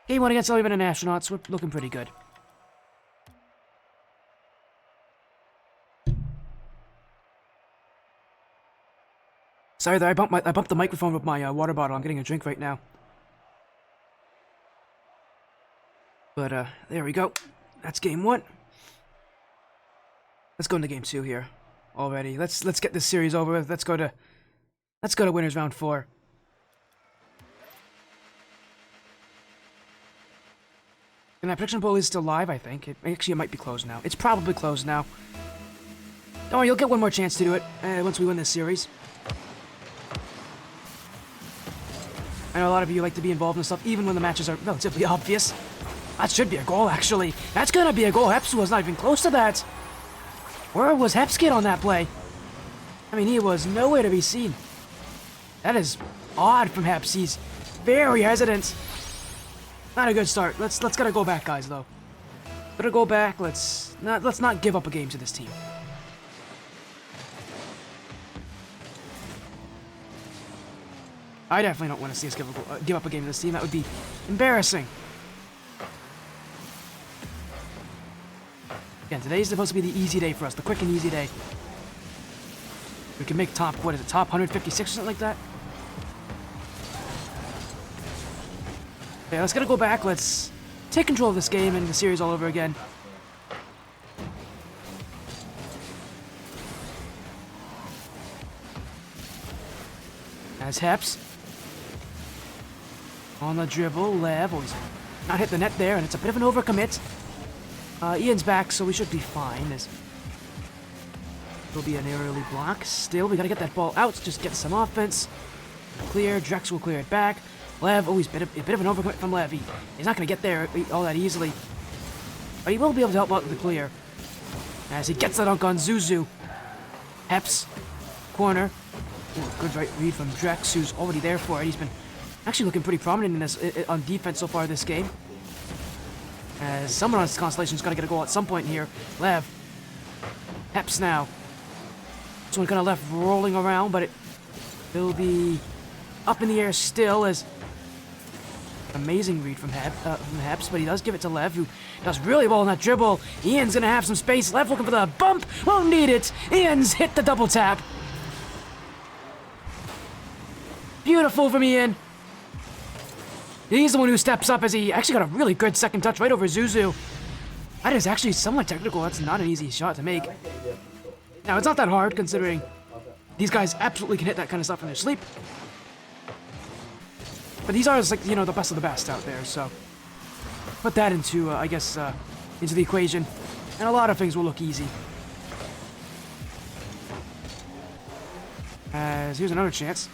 S1: Game 1 against Celerymen and Astronauts. We're looking pretty good. Sorry there, I bumped the microphone with my water bottle. I'm getting a drink right now. But there we go. That's game 1. Let's go into game 2 here already. Let's get this series over with. Let's go to winners round 4. And that prediction poll is still live, I think. Actually, it might be closed now. It's probably closed now. Don't worry, you'll get 1 more chance to do it once we win this series. I know a lot of you like to be involved in stuff, even when the matches are relatively obvious. That should be a goal, actually. That's gonna be a goal. Heps was not even close to that. Where was Hepskid on that play? I mean, he was nowhere to be seen. That is odd from Heps. He's very hesitant. Not a good start. Let's gotta go back, guys, though. Gotta go back. Let's not give up a game to this team. I definitely don't want to see us give up a game to this team. That would be embarrassing. Again, today's supposed to be the easy day for us, the quick and easy day. We can make top 156 or something like that? Okay, let's gotta go back. Let's take control of this game and the series all over again. As Heps. On the dribble, Lev. Oh, he's not hit the net there, and it's a bit of an overcommit. Ian's back, so we should be fine. There'll be an early block. Still, we gotta get that ball out, just get some offense. Clear, Drex will clear it back. Lev, oh, he's a bit of an overcommit from Lev. He's not going to get there all that easily. But he will be able to help out with the clear. As he gets the dunk on Zuzu. Heps. Corner. Ooh, good right read from Drex, who's already there for it. He's been actually looking pretty prominent in this on defense so far this game. As someone on Constellation's got to get a goal at some point here. Lev. Heps now. This one kind of left rolling around, but it will be up in the air still as amazing read from Heps, but he does give it to Lev, who does really well on that dribble. Ian's gonna have some space. Lev looking for the bump. Won't need it. Ian's hit the double tap. Beautiful from Ian. He's the one who steps up as he actually got a really good second touch right over Zuzu. That is actually somewhat technical. That's not an easy shot to make. Now, it's not that hard considering these guys absolutely can hit that kind of stuff in their sleep. But these are, like, you know, the best of the best out there, so put that into, I guess, into the equation, and a lot of things will look easy. As here's another chance.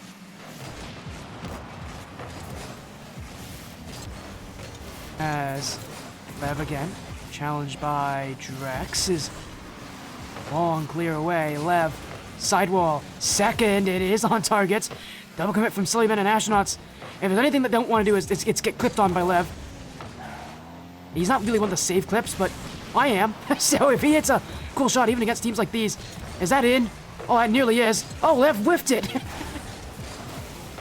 S1: As Lev again, challenged by Drex, is long clear away. Lev, sidewall, second, it is on target. Double commit from Celerymen and Astronauts. If there's anything that don't want to do is it's get clipped on by Lev. He's not really one to save clips, but I am. So if he hits a cool shot even against teams like these, is that in? Oh, that nearly is. Oh, Lev whiffed it.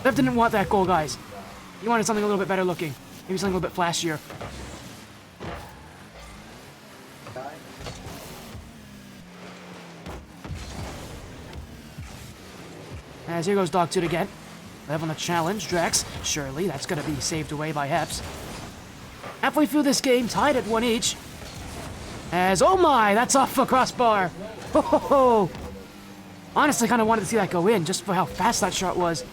S1: Lev didn't want that goal, guys. He wanted something a little bit better looking. Maybe something a little bit flashier. As here goes Dogtooth again. Lev on the challenge. Drex, surely that's going to be saved away by Heps. Halfway through this game, tied at 1 each. As, oh my, that's off the crossbar. Ho ho ho. Honestly, kind of wanted to see that go in, just for how fast that shot was.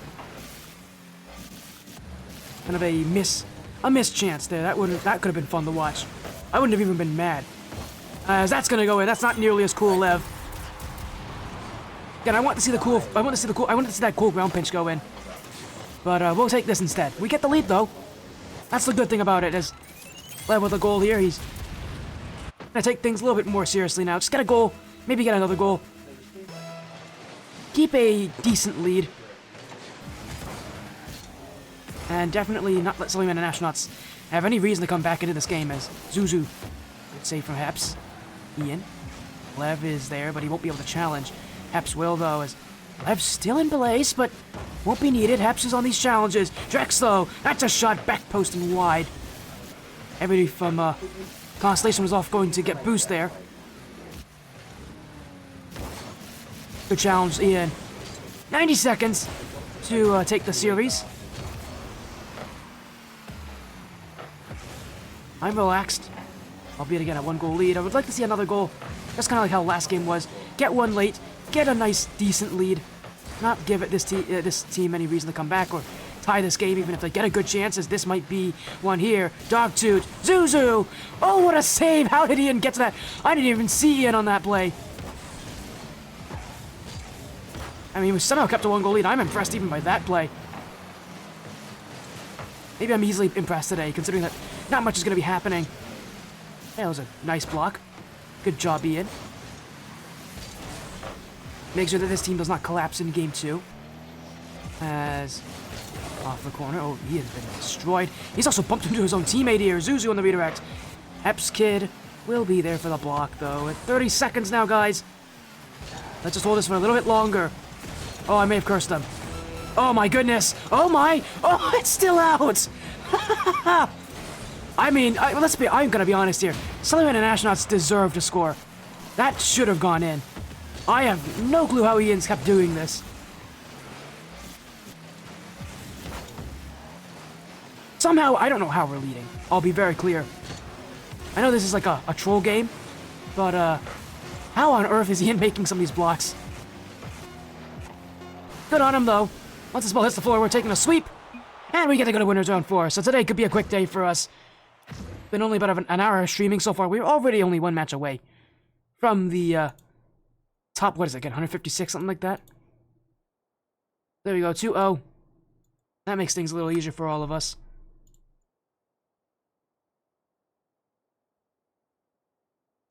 S1: Kind of a missed chance there. That could have been fun to watch. I wouldn't have even been mad. As that's going to go in. That's not nearly as cool, Lev. Again, I want to see that cool ground pinch go in. But we'll take this instead. We get the lead, though. That's the good thing about it, is Lev with a goal here. He's gonna take things a little bit more seriously now. Just get a goal, maybe get another goal. Keep a decent lead. And definitely not let Celerymen and Astronauts have any reason to come back into this game, as Zuzu, good save from Heps. Ian. Lev is there, but he won't be able to challenge. Heps will, though, as Lev's still in place, but won't be needed. Heps is on these challenges. Drex, though, that's a shot back post and wide. Everybody from Constellation was off going to get boost there. Good challenge, Ian. 90 seconds to take the series. I'm relaxed, albeit again a 1-goal lead. I would like to see another goal. That's kind of like how last game was. Get one late, get a nice, decent lead. Not give it this team any reason to come back or tie this game, even if they get a good chance, as this might be one here. Dogtooth, Zuzu! Oh, what a save! How did Ian get to that? I didn't even see Ian on that play. I mean, we somehow kept a 1-goal lead. I'm impressed even by that play. Maybe I'm easily impressed today, considering that not much is going to be happening. Yeah, that was a nice block. Good job, Ian. Make sure that this team does not collapse in game 2. As off the corner. Oh, he has been destroyed. He's also bumped into his own teammate here. Zuzu on the redirect. Heps Kid will be there for the block, though. At 30 seconds now, guys. Let's just hold this for a little bit longer. Oh, I may have cursed them. Oh, my goodness. Oh, my. Oh, it's still out. I mean, I'm going to be honest here. Celerymen and Astronauts deserve to score. That should have gone in. I have no clue how Ian's kept doing this. Somehow, I don't know how we're leading. I'll be very clear. I know this is like a troll game, but how on earth is Ian making some of these blocks? Good on him, though. Once this ball hits the floor, we're taking a sweep, and we get to go to winner zone 4. So today could be a quick day for us. Been only about an hour of streaming so far. We're already only 1 match away from the top, what is it again, 156, something like that? There we go, 2-0. That makes things a little easier for all of us.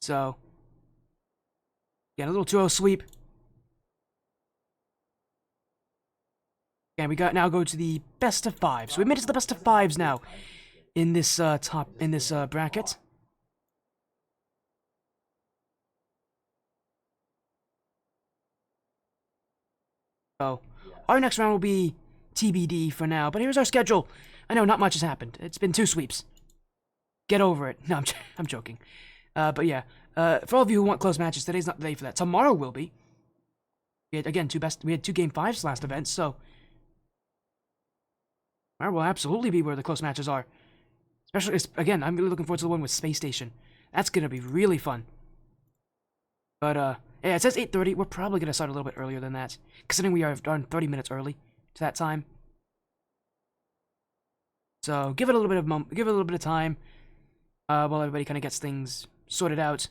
S1: So, again, a little 2-0 sweep. And we got now go to the best of 5. So we made it to the best of 5s now in this bracket. So our next round will be TBD for now. But here's our schedule. I know not much has happened. It's been 2 sweeps. Get over it. No, I'm joking. But yeah, for all of you who want close matches, today's not the day for that. Tomorrow will be. We had, again, we had 2 game 5s last event, so tomorrow will absolutely be where the close matches are. Especially, again, I'm really looking forward to the one with Space Station. That's gonna be really fun. But yeah, it says 8:30. We're probably gonna start a little bit earlier than that, considering we are done 30 minutes early to that time. So give it a little bit of time, while everybody kind of gets things sorted out.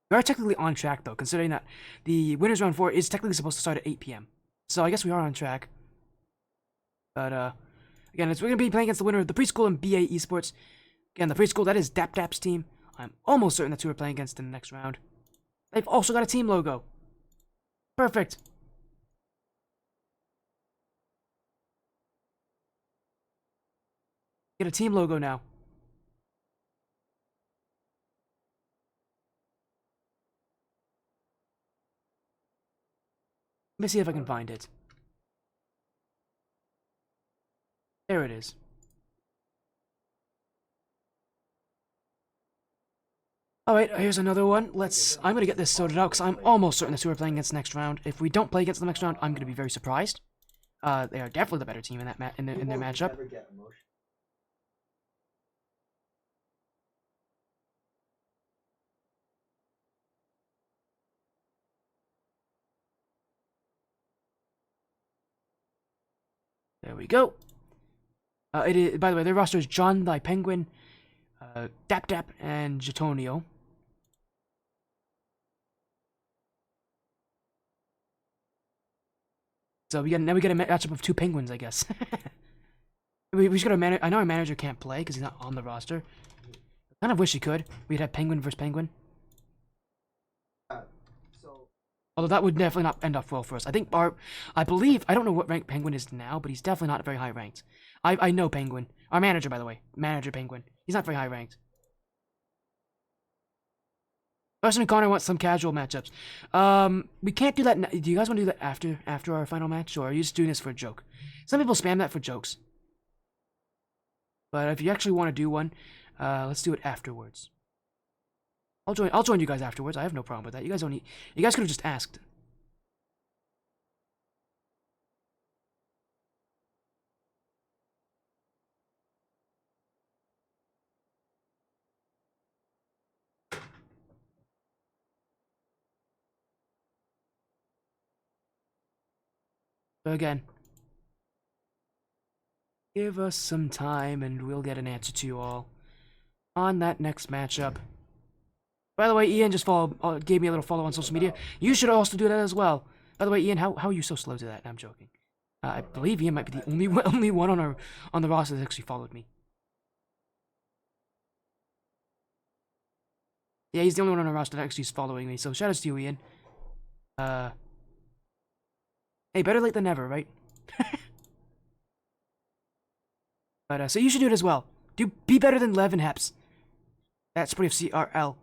S1: We are technically on track, though, considering that the winners round 4 is technically supposed to start at 8 p.m. So I guess we are on track. But again, we're going to be playing against the winner of the Preschool and BA Esports. Again, the Preschool, that is DapDap's team. I'm almost certain that's who we're playing against in the next round. They've also got a team logo. Perfect. Get a team logo now. Let me see if I can find it. There it is. Alright, here's another one. I'm gonna get this sorted out, because I'm almost certain that's who we're playing against next round. If we don't play against the next round, I'm gonna be very surprised. They are definitely the better team in that in their matchup. There we go. It is, by the way, their roster is John Thy Penguin, DapDap, and Jetonio. So now we get a matchup of 2 penguins, I guess. we just got a I know our manager can't play because he's not on the roster. I kind of wish he could. We'd have penguin versus penguin. Although that would definitely not end up well for us. I believe, I don't know what rank Penguin is now, but he's definitely not very high ranked. I know Penguin. Our manager, by the way. Manager Penguin. He's not very high ranked. Carson and Connor want some casual matchups. We can't do that. Do you guys want to do that after our final match, or are you just doing this for a joke? Some people spam that for jokes. But if you actually want to do one, let's do it afterwards. I'll join you guys afterwards. I have no problem with that. You guys could have just asked. So again, give us some time and we'll get an answer to you all on that next matchup. By the way, Ian just gave me a little follow on social media. You should also do that as well. By the way, Ian, how are you so slow to that? I'm joking. I believe Ian might be the only one on the roster that actually followed me. Yeah, he's the only one on our roster that actually is following me. So shout outs to you, Ian. Hey, better late than never, right? But so you should do it as well. Be better than Lev and Heps. That's pretty CRL.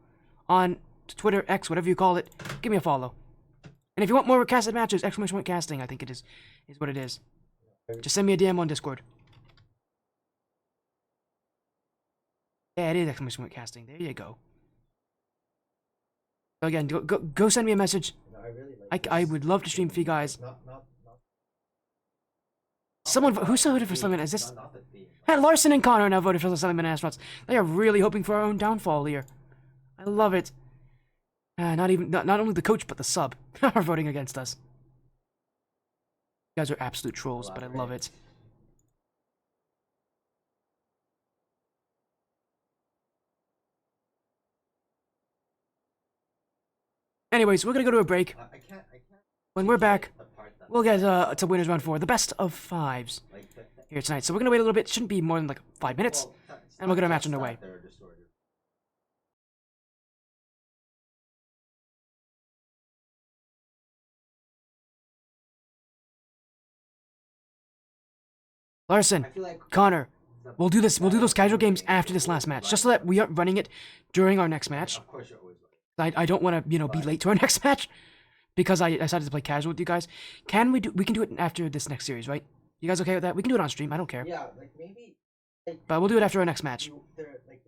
S1: On Twitter, X, whatever you call it, give me a follow. And if you want more casted matches, exclamation point casting, I think it is what it is. Just send me a DM on Discord. Yeah, it is exclamation point casting. There you go. So again, go send me a message. I would love to stream for you guys. Someone who voted for Celerymen? Is this? Hey, Larson and Connor now voted for the Celerymen astronauts. They are really hoping for our own downfall here. I love it. Not only the coach but the sub are voting against us. You guys are absolute trolls, but I love it. Anyways, we're gonna go to a break. When we're back, we'll get to winners round 4, the best of 5s here tonight. So we're gonna wait a little bit. Shouldn't be more than like 5 minutes, and we'll get our match underway. Larson, Connor, we'll do this. We'll do those casual games after this last match, just so that we aren't running it during our next match.
S2: Of course, you're always right.
S1: I don't want to be late to our next match because I decided to play casual with you guys. We can do it after this next series, right? You guys okay with that? We can do it on stream. I don't care.
S2: Yeah, like maybe.
S1: But we'll do it after our next match.
S2: Like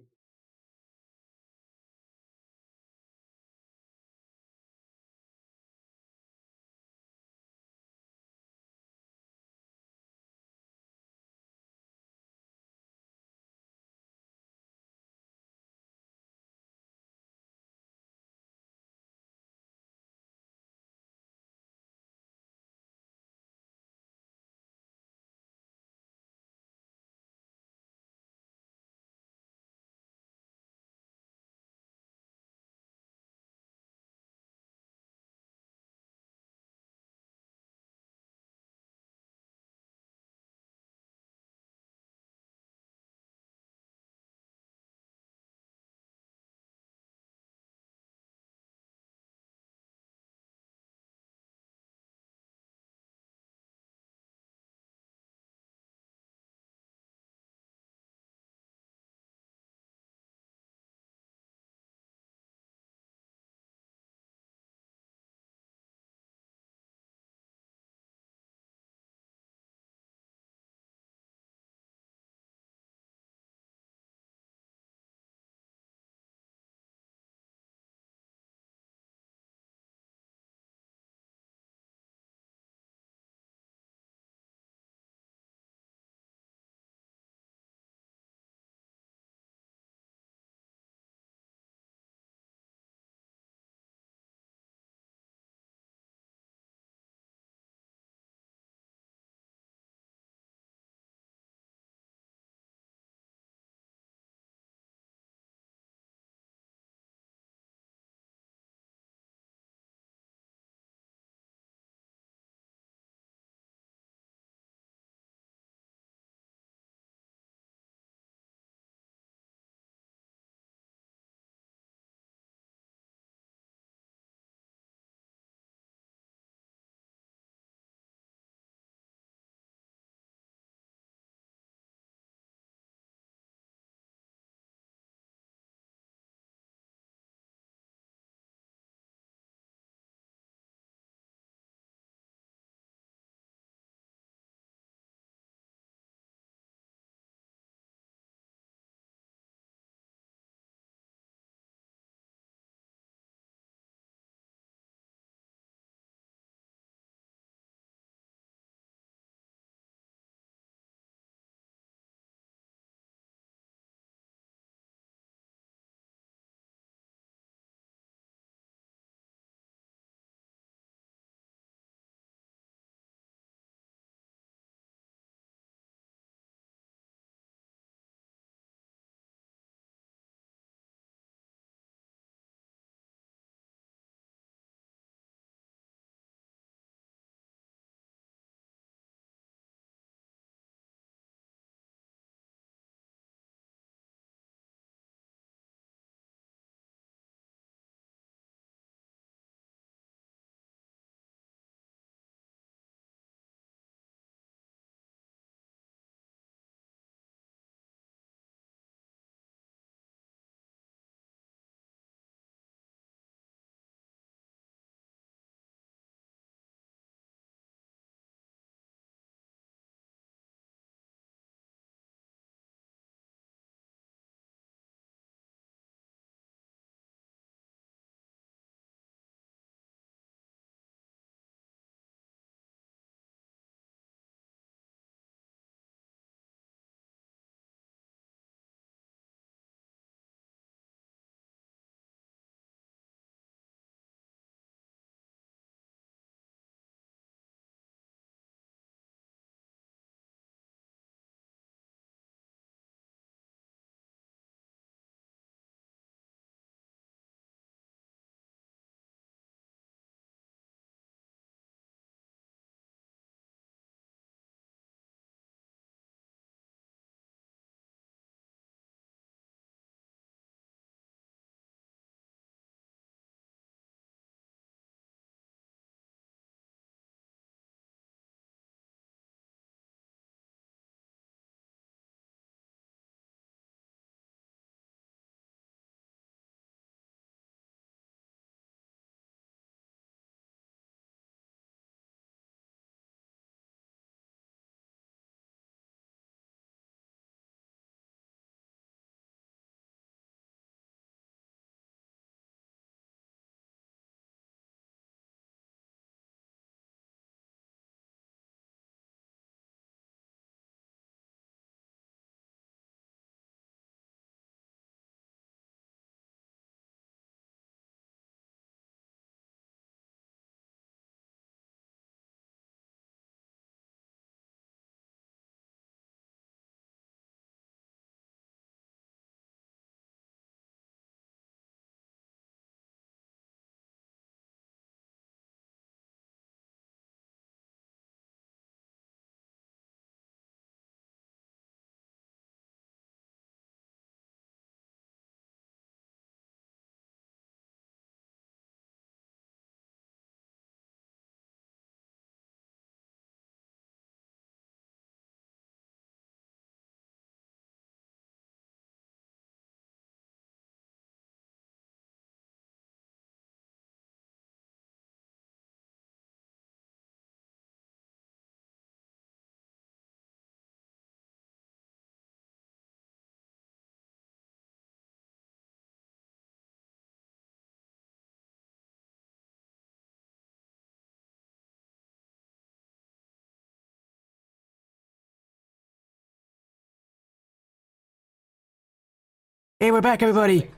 S1: Hey, we're back, everybody.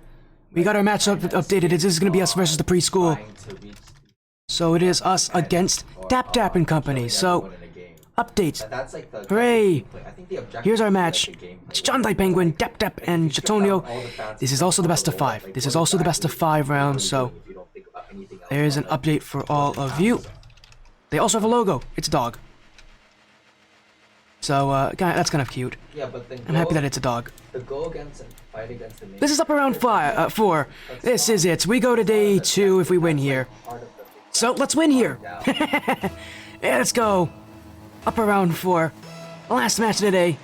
S1: We got our match updated. This is gonna be us versus the preschool. So it is us against Dap Dap and Company. So, updates. Hooray! Here's our match. It's John Light Penguin, Dap Dap, and Chatonio. This is also the best of 5. This is also the best of 5 round, so there's an update for all of you. They also have a logo. It's a dog. So, that's kind of cute. I'm happy that it's a dog. This is up around 4. This is it. We go to day 2 if we win here. So, let's win here. Yeah, let's go. Up around 4. Last match of the day.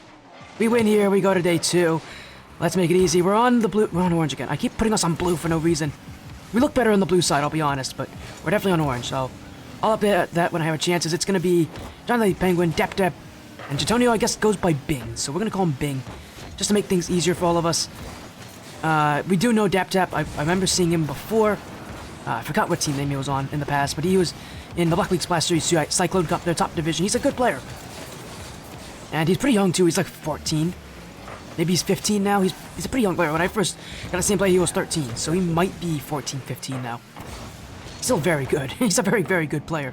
S1: We win here, we go to day 2. Let's make it easy. We're on the blue. We're on orange again. I keep putting us on blue for no reason. We look better on the blue side, I'll be honest, but we're definitely on orange, so I'll update that when I have a chance. It's gonna be John the Penguin, Dap Dap, and Chatonio, I guess, goes by Bing, so we're gonna call him Bing, just to make things easier for all of us. We do know Dap Dap. I remember seeing him before. I forgot what team name he was on in the past, but he was in the Black League Splash Series Cyclone Cup, their top division. He's a good player. And he's pretty young, too. He's like 14. Maybe he's 15 now. He's a pretty young player. When I first got to see him play, he was 13. So he might be 14, 15 now. Still very good. He's a very, very good player.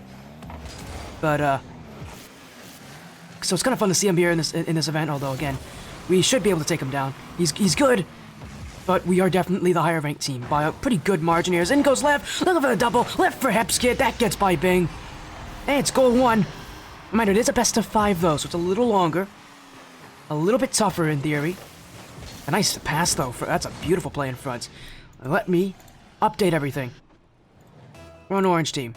S1: But, so it's kind of fun to see him here in this event, although, again, we should be able to take him down. He's good, but we are definitely the higher ranked team by a pretty good margin here. In goes left, looking for the double, left for Hepskid, that gets by Bing. And it's goal 1. Mind it is a best of 5 though, so it's a little longer. A little bit tougher in theory. A nice pass though, that's a beautiful play in front. Let me update everything. We're on orange team.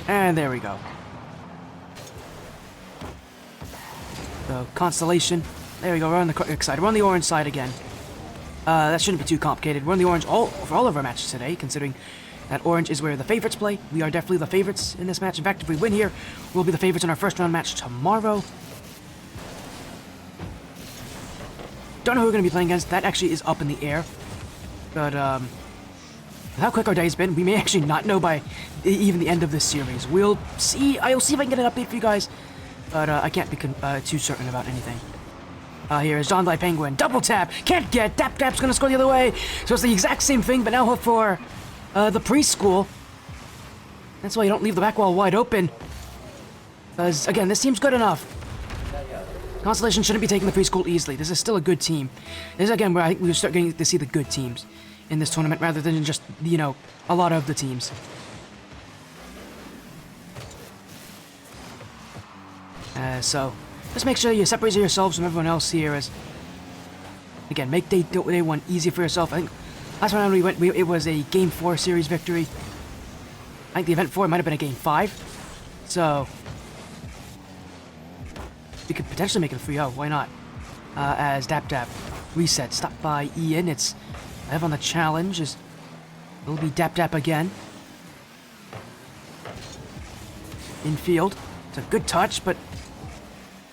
S1: And there we go. So, Constellation. There we go, we're on the correct side. We're on the orange side again. That shouldn't be too complicated. We're on the orange for all of our matches today, considering that orange is where the favorites play. We are definitely the favorites in this match. In fact, if we win here, we'll be the favorites in our first round match tomorrow. Don't know who we're going to be playing against. That actually is up in the air. But, with how quick our day's been, we may actually not know by even the end of this series. We'll see. I'll see if I can get an update for you guys. But I can't be too certain about anything. Here is John Light Penguin. Double tap. Can't get. Dap Dap's going to score the other way. So it's the exact same thing, but now for the preschool. That's why you don't leave the back wall wide open. Because, again, this team's good enough. Constellation shouldn't be taking the preschool easily. This is still a good team. This is, again, where I think we start getting to see the good teams in this tournament rather than just, you know, a lot of the teams. So, just make sure you separate yourselves from everyone else here as, again, make day 1 easy for yourself. I think last round we went, it was a Game 4 series victory. I think the event 4 might have been a Game 5. So, we could potentially make it a 3-0, why not? As Dap Dap reset, stopped by Ian. It's Lev on the challenge. It'll be Dap Dap again. Infield. It's a good touch, but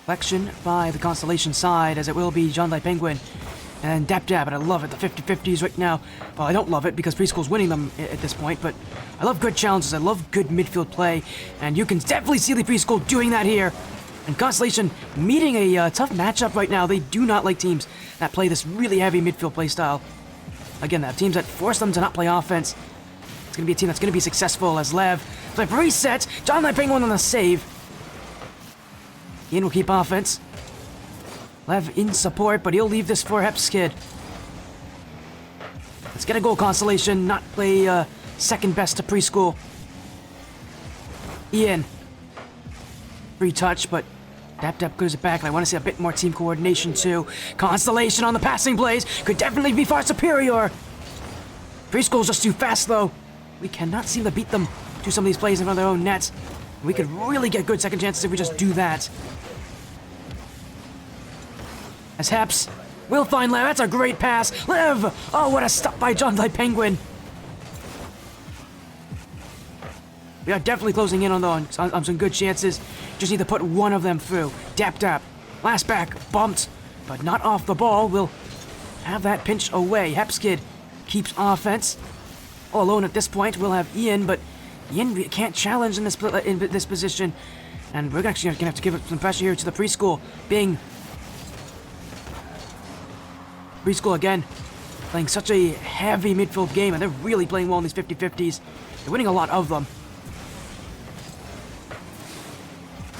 S1: collection by the Constellation side, as it will be John Light Penguin and Dap Dap, and I love it. The 50-50s right now. Well, I don't love it because Preschool's winning them at this point, but I love good challenges. I love good midfield play, and you can definitely see the Preschool doing that here. And Constellation meeting a tough matchup right now. They do not like teams that play this really heavy midfield play style. Again, they have teams that force them to not play offense. It's going to be a team that's going to be successful as Lev. Like reset, John Light Penguin on the save. Ian will keep offense. Lev in support, but he'll leave this for Hepskid. Let's get a goal, Constellation. Not play second best to Preschool. Ian. Free touch, but Dap Dap goes it back, and I want to see a bit more team coordination too. Constellation on the passing plays could definitely be far superior. Preschool's just too fast though. We cannot seem to beat them to some of these plays in front of their own nets. We could really get good second chances if we just do that. As Heps will find Lev. That's a great pass. Lev! Oh, what a stop by John Light Penguin. We are definitely closing in on some good chances. Just need to put one of them through. Dap Dap. Last back. Bumped. But not off the ball. We'll have that pinch away. Hepskid keeps offense. All alone at this point. We'll have Ian, but Ian can't challenge in this position. And we're actually going to have to give it some pressure here to the Preschool. Bing Preschool again, playing such a heavy midfield game, and they're really playing well in these 50-50s. They're winning a lot of them.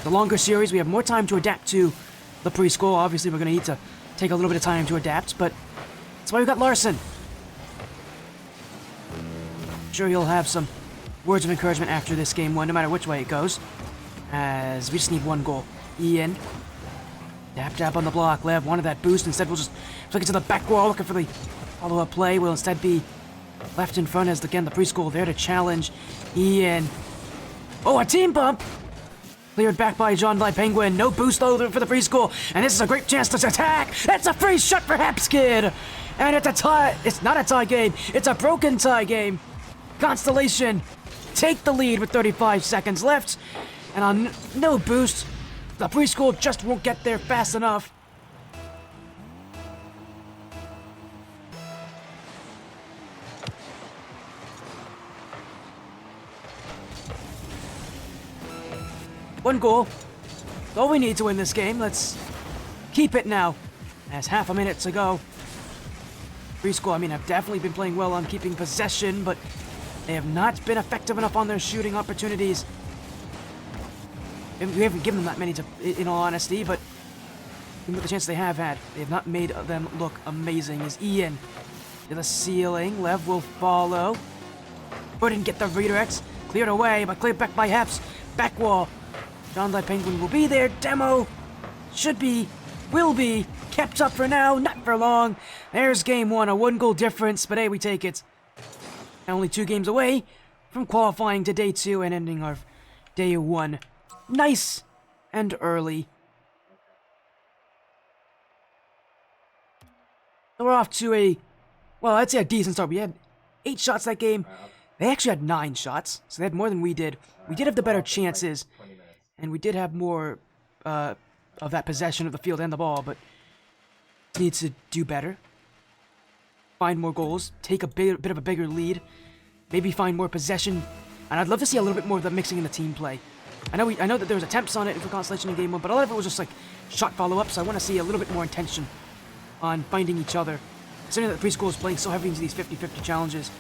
S1: The longer series, we have more time to adapt to the Preschool. Obviously, we're going to need to take a little bit of time to adapt, but that's why we got Larson. I'm sure he'll have some words of encouragement after this game one, no matter which way it goes, as we just need one goal. Ian. Dap on the block. Lev wanted that boost. Instead, we'll just flick it to the back wall, looking for the follow-up play. Will instead be left in front as, again, the Preschool there to challenge Ian. Oh, a team bump! Cleared back by John by Penguin. No boost though for the Preschool. And this is a great chance to attack. That's a free shot for Hepskid. And it's a tie. It's not a tie game. It's a broken tie game. Constellation take the lead with 35 seconds left. And on no boost, the Preschool just won't get there fast enough. One goal. That's all we need to win this game. Let's keep it now. As half a minute to go. Preschool, I mean, have definitely been playing well on keeping possession, but they have not been effective enough on their shooting opportunities. We haven't given them that many, in all honesty, but even with the chance they have had, they have not made them look amazing. As Ian to the ceiling. Lev will follow. Couldn't get the redirects. Cleared away, but cleared back by Heps. Back wall. John Light Penguin will be there. Demo should be, will be, kept up for now, not for long. There's game one, a 1 goal difference, but hey, we take it. Only 2 games away from qualifying to day 2 and ending our day 1. Nice and early. So we're off to a, well, I'd say a decent start. We had 8 shots that game. They actually had 9 shots, so they had more than we did. We did have the better chances, and we did have more of that possession of the field and the ball, but needs to do better. Find more goals, take a bit of a bigger lead, maybe find more possession, and I'd love to see a little bit more of the mixing in the team play. I know that there was attempts on it for Constellation in game 1, but a lot of it was just like shot follow-ups, so I want to see a little bit more intention on finding each other. Considering that the Preschool is playing so heavily into these 50-50 challenges,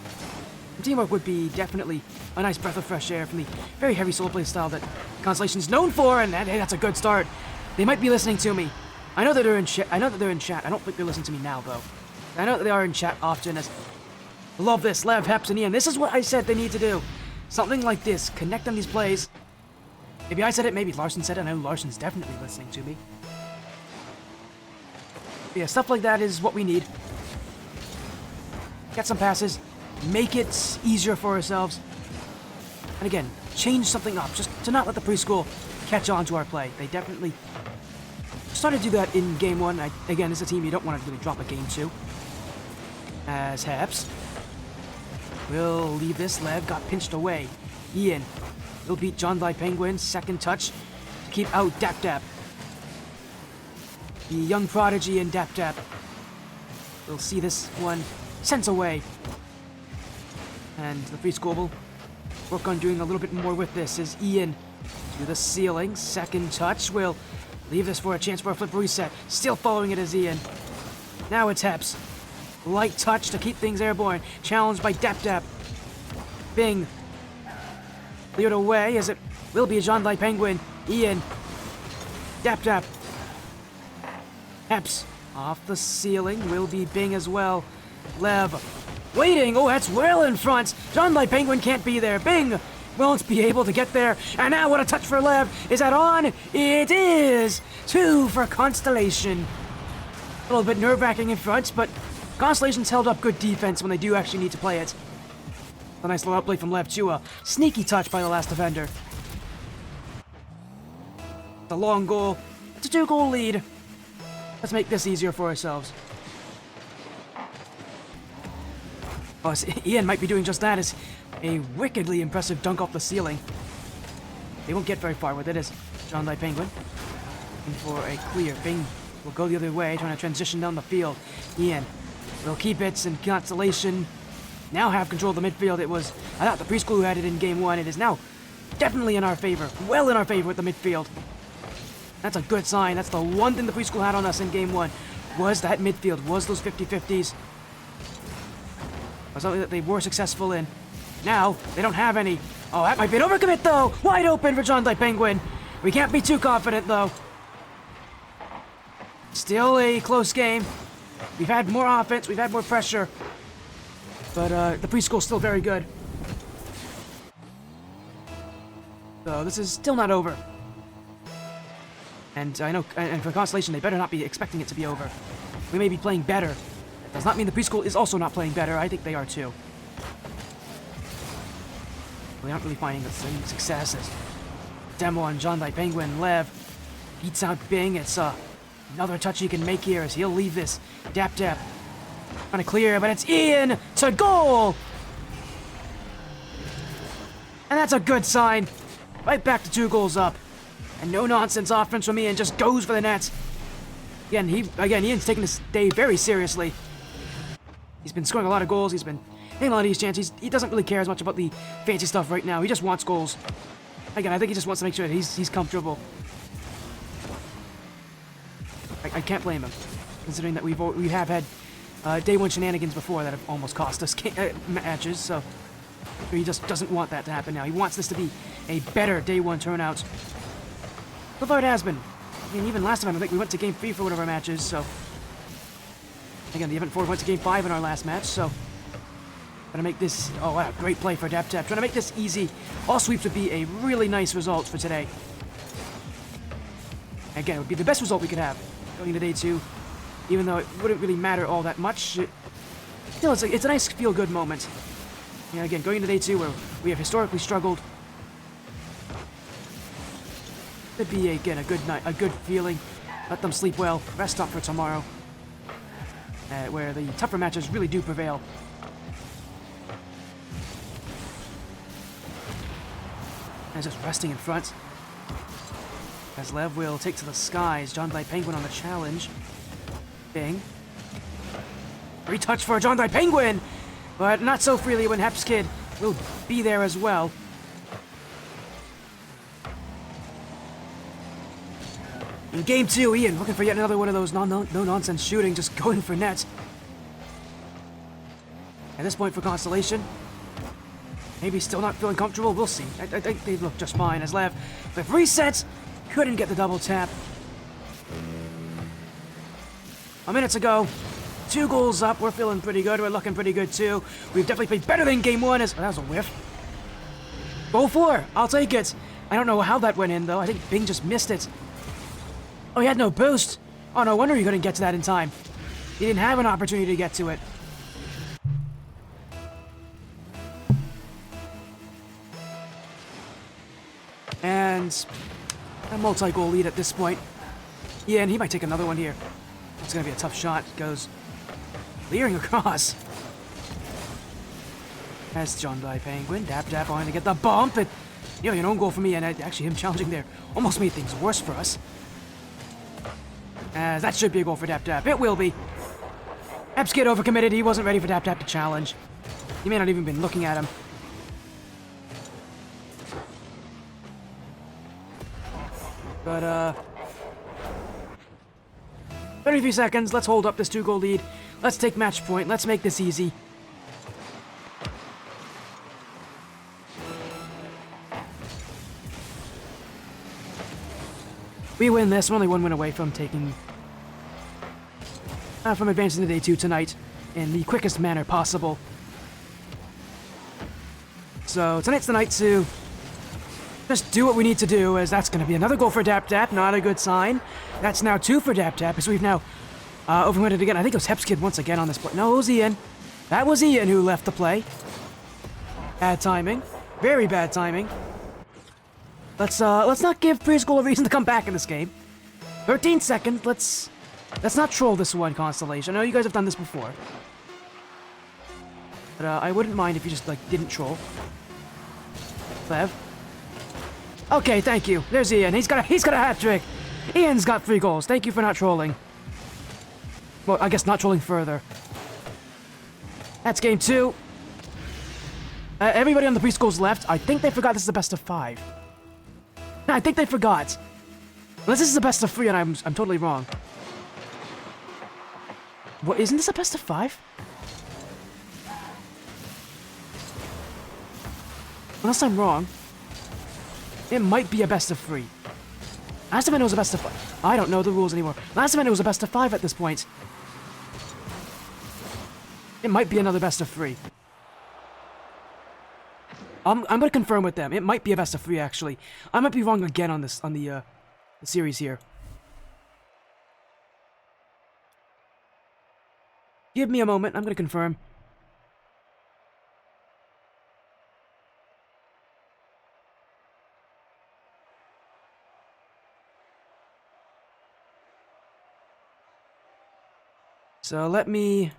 S1: teamwork would be definitely a nice breath of fresh air from the very heavy solo play style that Constellation is known for, and hey, that's a good start. They might be listening to me. I know that they're in chat. I don't think they're listening to me now, though. I know that they are in chat often. As love this, Lev, Heps, and Ian. This is what I said they need to do. Something like this. Connect on these plays. Maybe I said it. Maybe Larson said it. I know Larson's definitely listening to me. But yeah, stuff like that is what we need. Get some passes. Make it easier for ourselves. And again, change something up. Just to not let the Preschool catch on to our play. They definitely started to do that in game 1. Again, as a team, you don't want to really drop a game 2. As Heps will leave this. Lev got pinched away. Ian will beat John by Penguin. Second touch to keep out Dap Dap. The young prodigy in Dap Dap. We'll see this one sent away. And the Preschool will work on doing a little bit more with this. As Ian to the ceiling. Second touch will leave this for a chance for a flip reset. Still following it as Ian. Now it's Heps. Light touch to keep things airborne. Challenged by Dap Dap. Bing. Cleared away as it will be a John Light Penguin. Ian. Dap Dap. Heps. Off the ceiling. Will be Bing as well. Lev. Waiting. Oh, that's well in front. John Light Penguin can't be there. Bing won't be able to get there. And now what a touch for Lev. Is that on? It is. 2 for Constellation. A little bit nerve-wracking in front, but Constellation's held up good defense when they do actually need to play it. A nice little outplay from Lev to a sneaky touch by the last defender. The long goal. It's a 2-goal lead. Let's make this easier for ourselves. Oh, Ian might be doing just that as a wickedly impressive dunk off the ceiling. They won't get very far with it as John Light Penguin. Looking for a clear. Bing will go the other way, trying to transition down the field. Ian will keep it, and Constellation now have control of the midfield. It was, I thought, the Preschool who had it in game 1. It is now definitely in our favor. Well in our favor with the midfield. That's a good sign. That's the one thing the Preschool had on us in game 1. was that midfield, was those 50-50s. Was something that they were successful in. Now, they don't have any. Oh, that might be an overcommit, though. Wide open for John Di Penguin. We can't be too confident, though. Still a close game. We've had more offense. We've had more pressure. But the preschool's still very good. So this is still not over. And I know, and for Constellation, they better not be expecting it to be over. We may be playing better. That does not mean the preschool is also not playing better. I think they are too. We aren't really finding the same success as Demo on John Di Penguin. Lev beats out Bing. It's another touch he can make here as he'll leave this. Dap Dap trying to clear, but it's Ian to goal! And that's a good sign. Right back to 2 goals up. And no nonsense offense from Ian, just goes for the net. Again, Ian's taking this day very seriously. He's been scoring a lot of goals, he's been hitting a lot of these chances. He doesn't really care as much about the fancy stuff right now, he just wants goals. Again, I think he just wants to make sure that he's comfortable. I can't blame him, considering that we have had day 1 shenanigans before that have almost cost us matches, so he just doesn't want that to happen now. He wants this to be a better day 1 turnout. So far it has been. I mean, even last time I think we went to game 3 for one of our matches, so... Again, the event 4 went to game 5 in our last match, so... Trying to make this... Oh, what a great play for Dap Dap. Trying to make this easy. All sweeps would be a really nice result for today. Again, it would be the best result we could have going into day 2. Even though it wouldn't really matter all that much. Still, it's a nice feel-good moment. You know, again, going into day 2 where we have historically struggled. Could be, again, a good night, a good feeling. Let them sleep well, rest up for tomorrow. Where the tougher matches really do prevail. And just resting in front. As Lev will take to the skies. John Di Penguin on the challenge. Bing. Free touch for John Di Penguin! But not so freely when Hepskid will be there as well. In game 2, Ian looking for yet another one of those no-nonsense shooting, just going for net. At this point for Constellation, maybe still not feeling comfortable, we'll see. I think they look just fine as Lev with resets, couldn't get the double tap. A minute to go, 2 goals up, we're feeling pretty good, we're looking pretty good too. We've definitely played better than game 1 as... Oh, that was a whiff. Goal 4, I'll take it. I don't know how that went in though, I think Bing just missed it. Oh, he had no boost. Oh, no wonder he couldn't get to that in time. He didn't have an opportunity to get to it. And a multi-goal lead at this point. Yeah, and he might take another one here. It's going to be a tough shot. Goes clearing across. As John Di Penguin. Dap Dap on to get the bump. And, you know, an own goal for me. And actually him challenging there almost made things worse for us. As that should be a goal for Dap Dap. It will be. Hepskid overcommitted. He wasn't ready for Dap Dap to challenge. He may not even been looking at him. But, 33 seconds. Let's hold up this 2-goal lead. Let's take match point. Let's make this easy. We win this. We're only 1 win away from taking... from advancing to day 2 tonight in the quickest manner possible. So tonight's the night to just do what we need to do, as that's going to be another goal for Dap Dap. Not a good sign. That's now 2 for Dap Dap, as we've now overcommitted again. I think it was Hepskid once again on this play. No, it was Ian. That was Ian who left the play. Bad timing. Very bad timing. Let's not give Preschool a reason to come back in this game. 13 seconds. Let's not troll this one, Constellation. I know you guys have done this before. But I wouldn't mind if you just, like, didn't troll. Lev. Okay, thank you. There's Ian. He's got a hat trick. Ian's got 3 goals. Thank you for not trolling. Well, I guess not trolling further. That's game 2. Everybody on the Preschool's left. I think they forgot this is the best of 5. No, I think they forgot. Unless this is the best of 3 and I'm totally wrong. What, isn't this a best of 5? Unless I'm wrong. It might be a best of 3. Last time I know it was a best of 5. I don't know the rules anymore. Last time I know it was a best of 5 at this point. It might be another best of 3. I'm gonna confirm with them. It might be a best of 3 actually. I might be wrong again on this the series here. Give me a moment. I'm gonna confirm. So let me...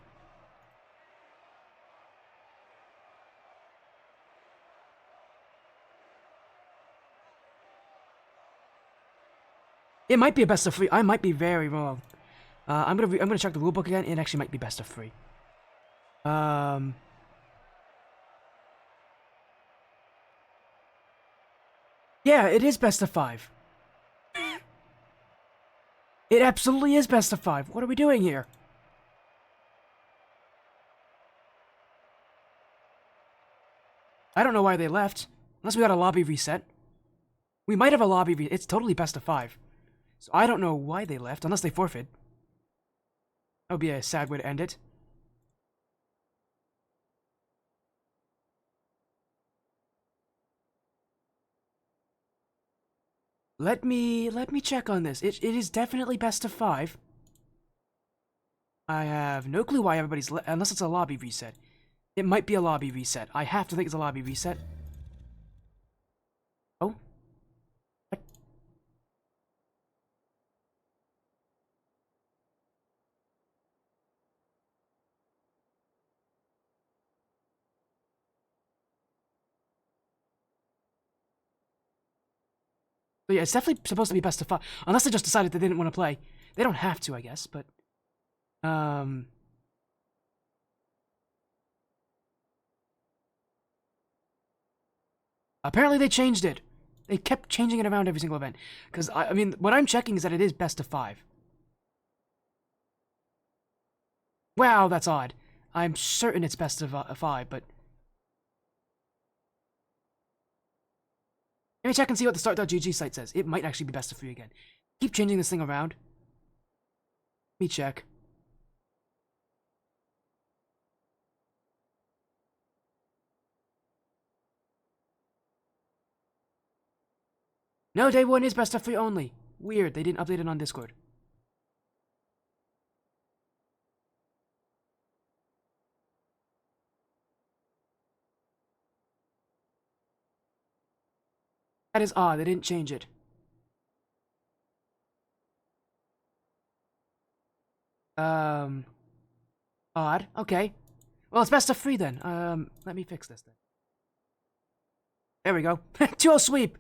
S1: It might be a best of 3. I might be very wrong. I'm gonna check the rulebook again. It actually might be best of 3. Yeah, it is best of 5. It absolutely is best of 5. What are we doing here? I don't know why they left. Unless we got a lobby reset. We might have a lobby reset. It's totally best of 5. So I don't know why they left, unless they forfeit. That would be a sad way to end it. Let me check on this. It is definitely best of 5. I have no clue why everybody's unless it's a lobby reset. It might be a lobby reset. I have to think it's a lobby reset. Oh? What? So yeah, it's definitely supposed to be best of 5. Unless they just decided they didn't want to play. They don't have to, I guess, but... Apparently they changed it. They kept changing it around every single event. Because, I mean, what I'm checking is that it is best of 5. Wow, that's odd. I'm certain it's best of 5, but... Let me check and see what the start.gg site says. It might actually be best of 3 again. Keep changing this thing around. Let me check. No, day 1 is best of 3 only. Weird, they didn't update it on Discord. That is odd, they didn't change it. Odd, okay. Well, it's best of 3 then. Let me fix this then. There we go. 2-0 sweep!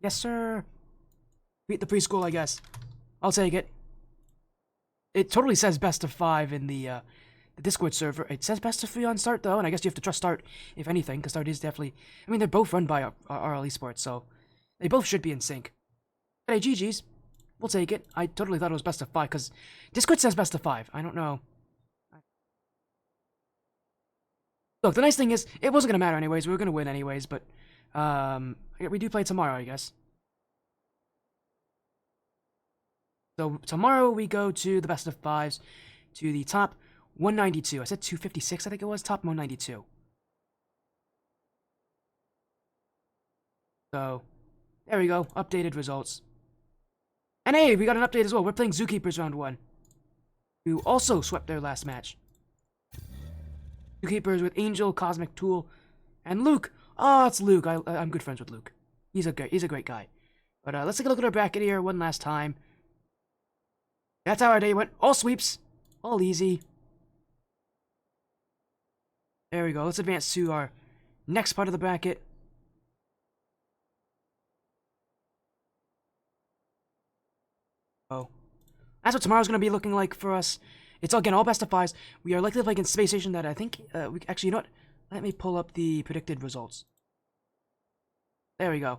S1: Yes, sir. Beat the preschool, I guess. I'll take it. It totally says best of 5 in the Discord server. It says best of 3 on Start, though, and I guess you have to trust Start, if anything, because Start is definitely... I mean, they're both run by RL Esports, so they both should be in sync. Hey, GG's. We'll take it. I totally thought it was best of 5, because Discord says best of 5. I don't know. Look, the nice thing is, it wasn't going to matter anyways. We were going to win anyways, but... we do play tomorrow, I guess. So, tomorrow we go to the best of 5s, to the top 192. I said 256, I think it was. Top 192. So, there we go. Updated results. And hey, we got an update as well. We're playing Zookeepers round 1. Who also swept their last match. Zookeepers with Angel, Cosmic Tool, and Luke. Oh, it's Luke. I'm good friends with Luke. He's a great guy. But let's take a look at our bracket here one last time. That's how our day went. All sweeps. All easy. There we go. Let's advance to our next part of the bracket. Oh. That's what tomorrow's going to be looking like for us. It's, again, all best of 5s. We are likely to play against Space Station that I think... actually, you know what? Let me pull up the predicted results. There we go.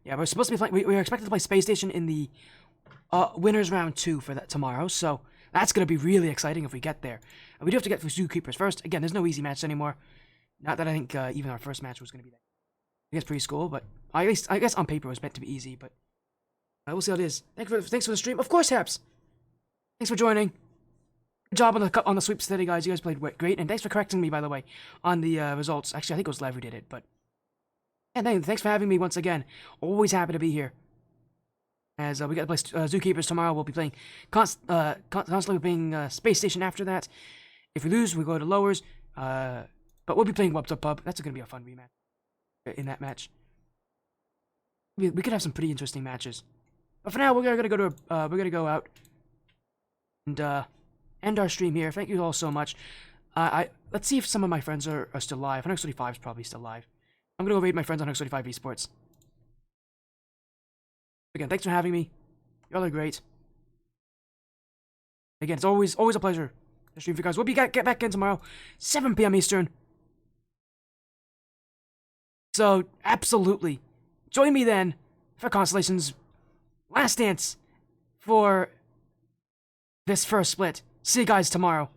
S1: Yeah, we're expected to play Space Station in the winners round 2 for that tomorrow. So That's gonna be really exciting if we get there. And we do have to get through Zookeepers first. Again, there's no easy match anymore. Not that I think even our first match was gonna be that against Preschool, but at least I guess on paper it was meant to be easy. But we'll see how it is. Thanks for the stream. Of course, Haps. Thanks for joining. Good job on the sweeps today, guys. You guys played great, and thanks for correcting me, by the way, on the results. Actually, I think it was Lev who did it, but and thanks for having me once again. Always happy to be here. As we got to play Zookeepers tomorrow, we'll be playing constantly playing Space Station after that. If we lose, we go to lowers. But we'll be playing Wubs Up Pub. That's gonna be a fun rematch in that match. We could have some pretty interesting matches. But for now, we're gonna go out and end our stream here. Thank you all so much. Let's see if some of my friends are still live. 135 is probably still live. I'm gonna go raid my friends on 135 Esports. Again, thanks for having me. Y'all are great. Again, it's always a pleasure to stream for you guys. We'll get back in tomorrow, 7 p.m. Eastern. So absolutely, join me then for Constellation's last dance for this first split. See you guys tomorrow.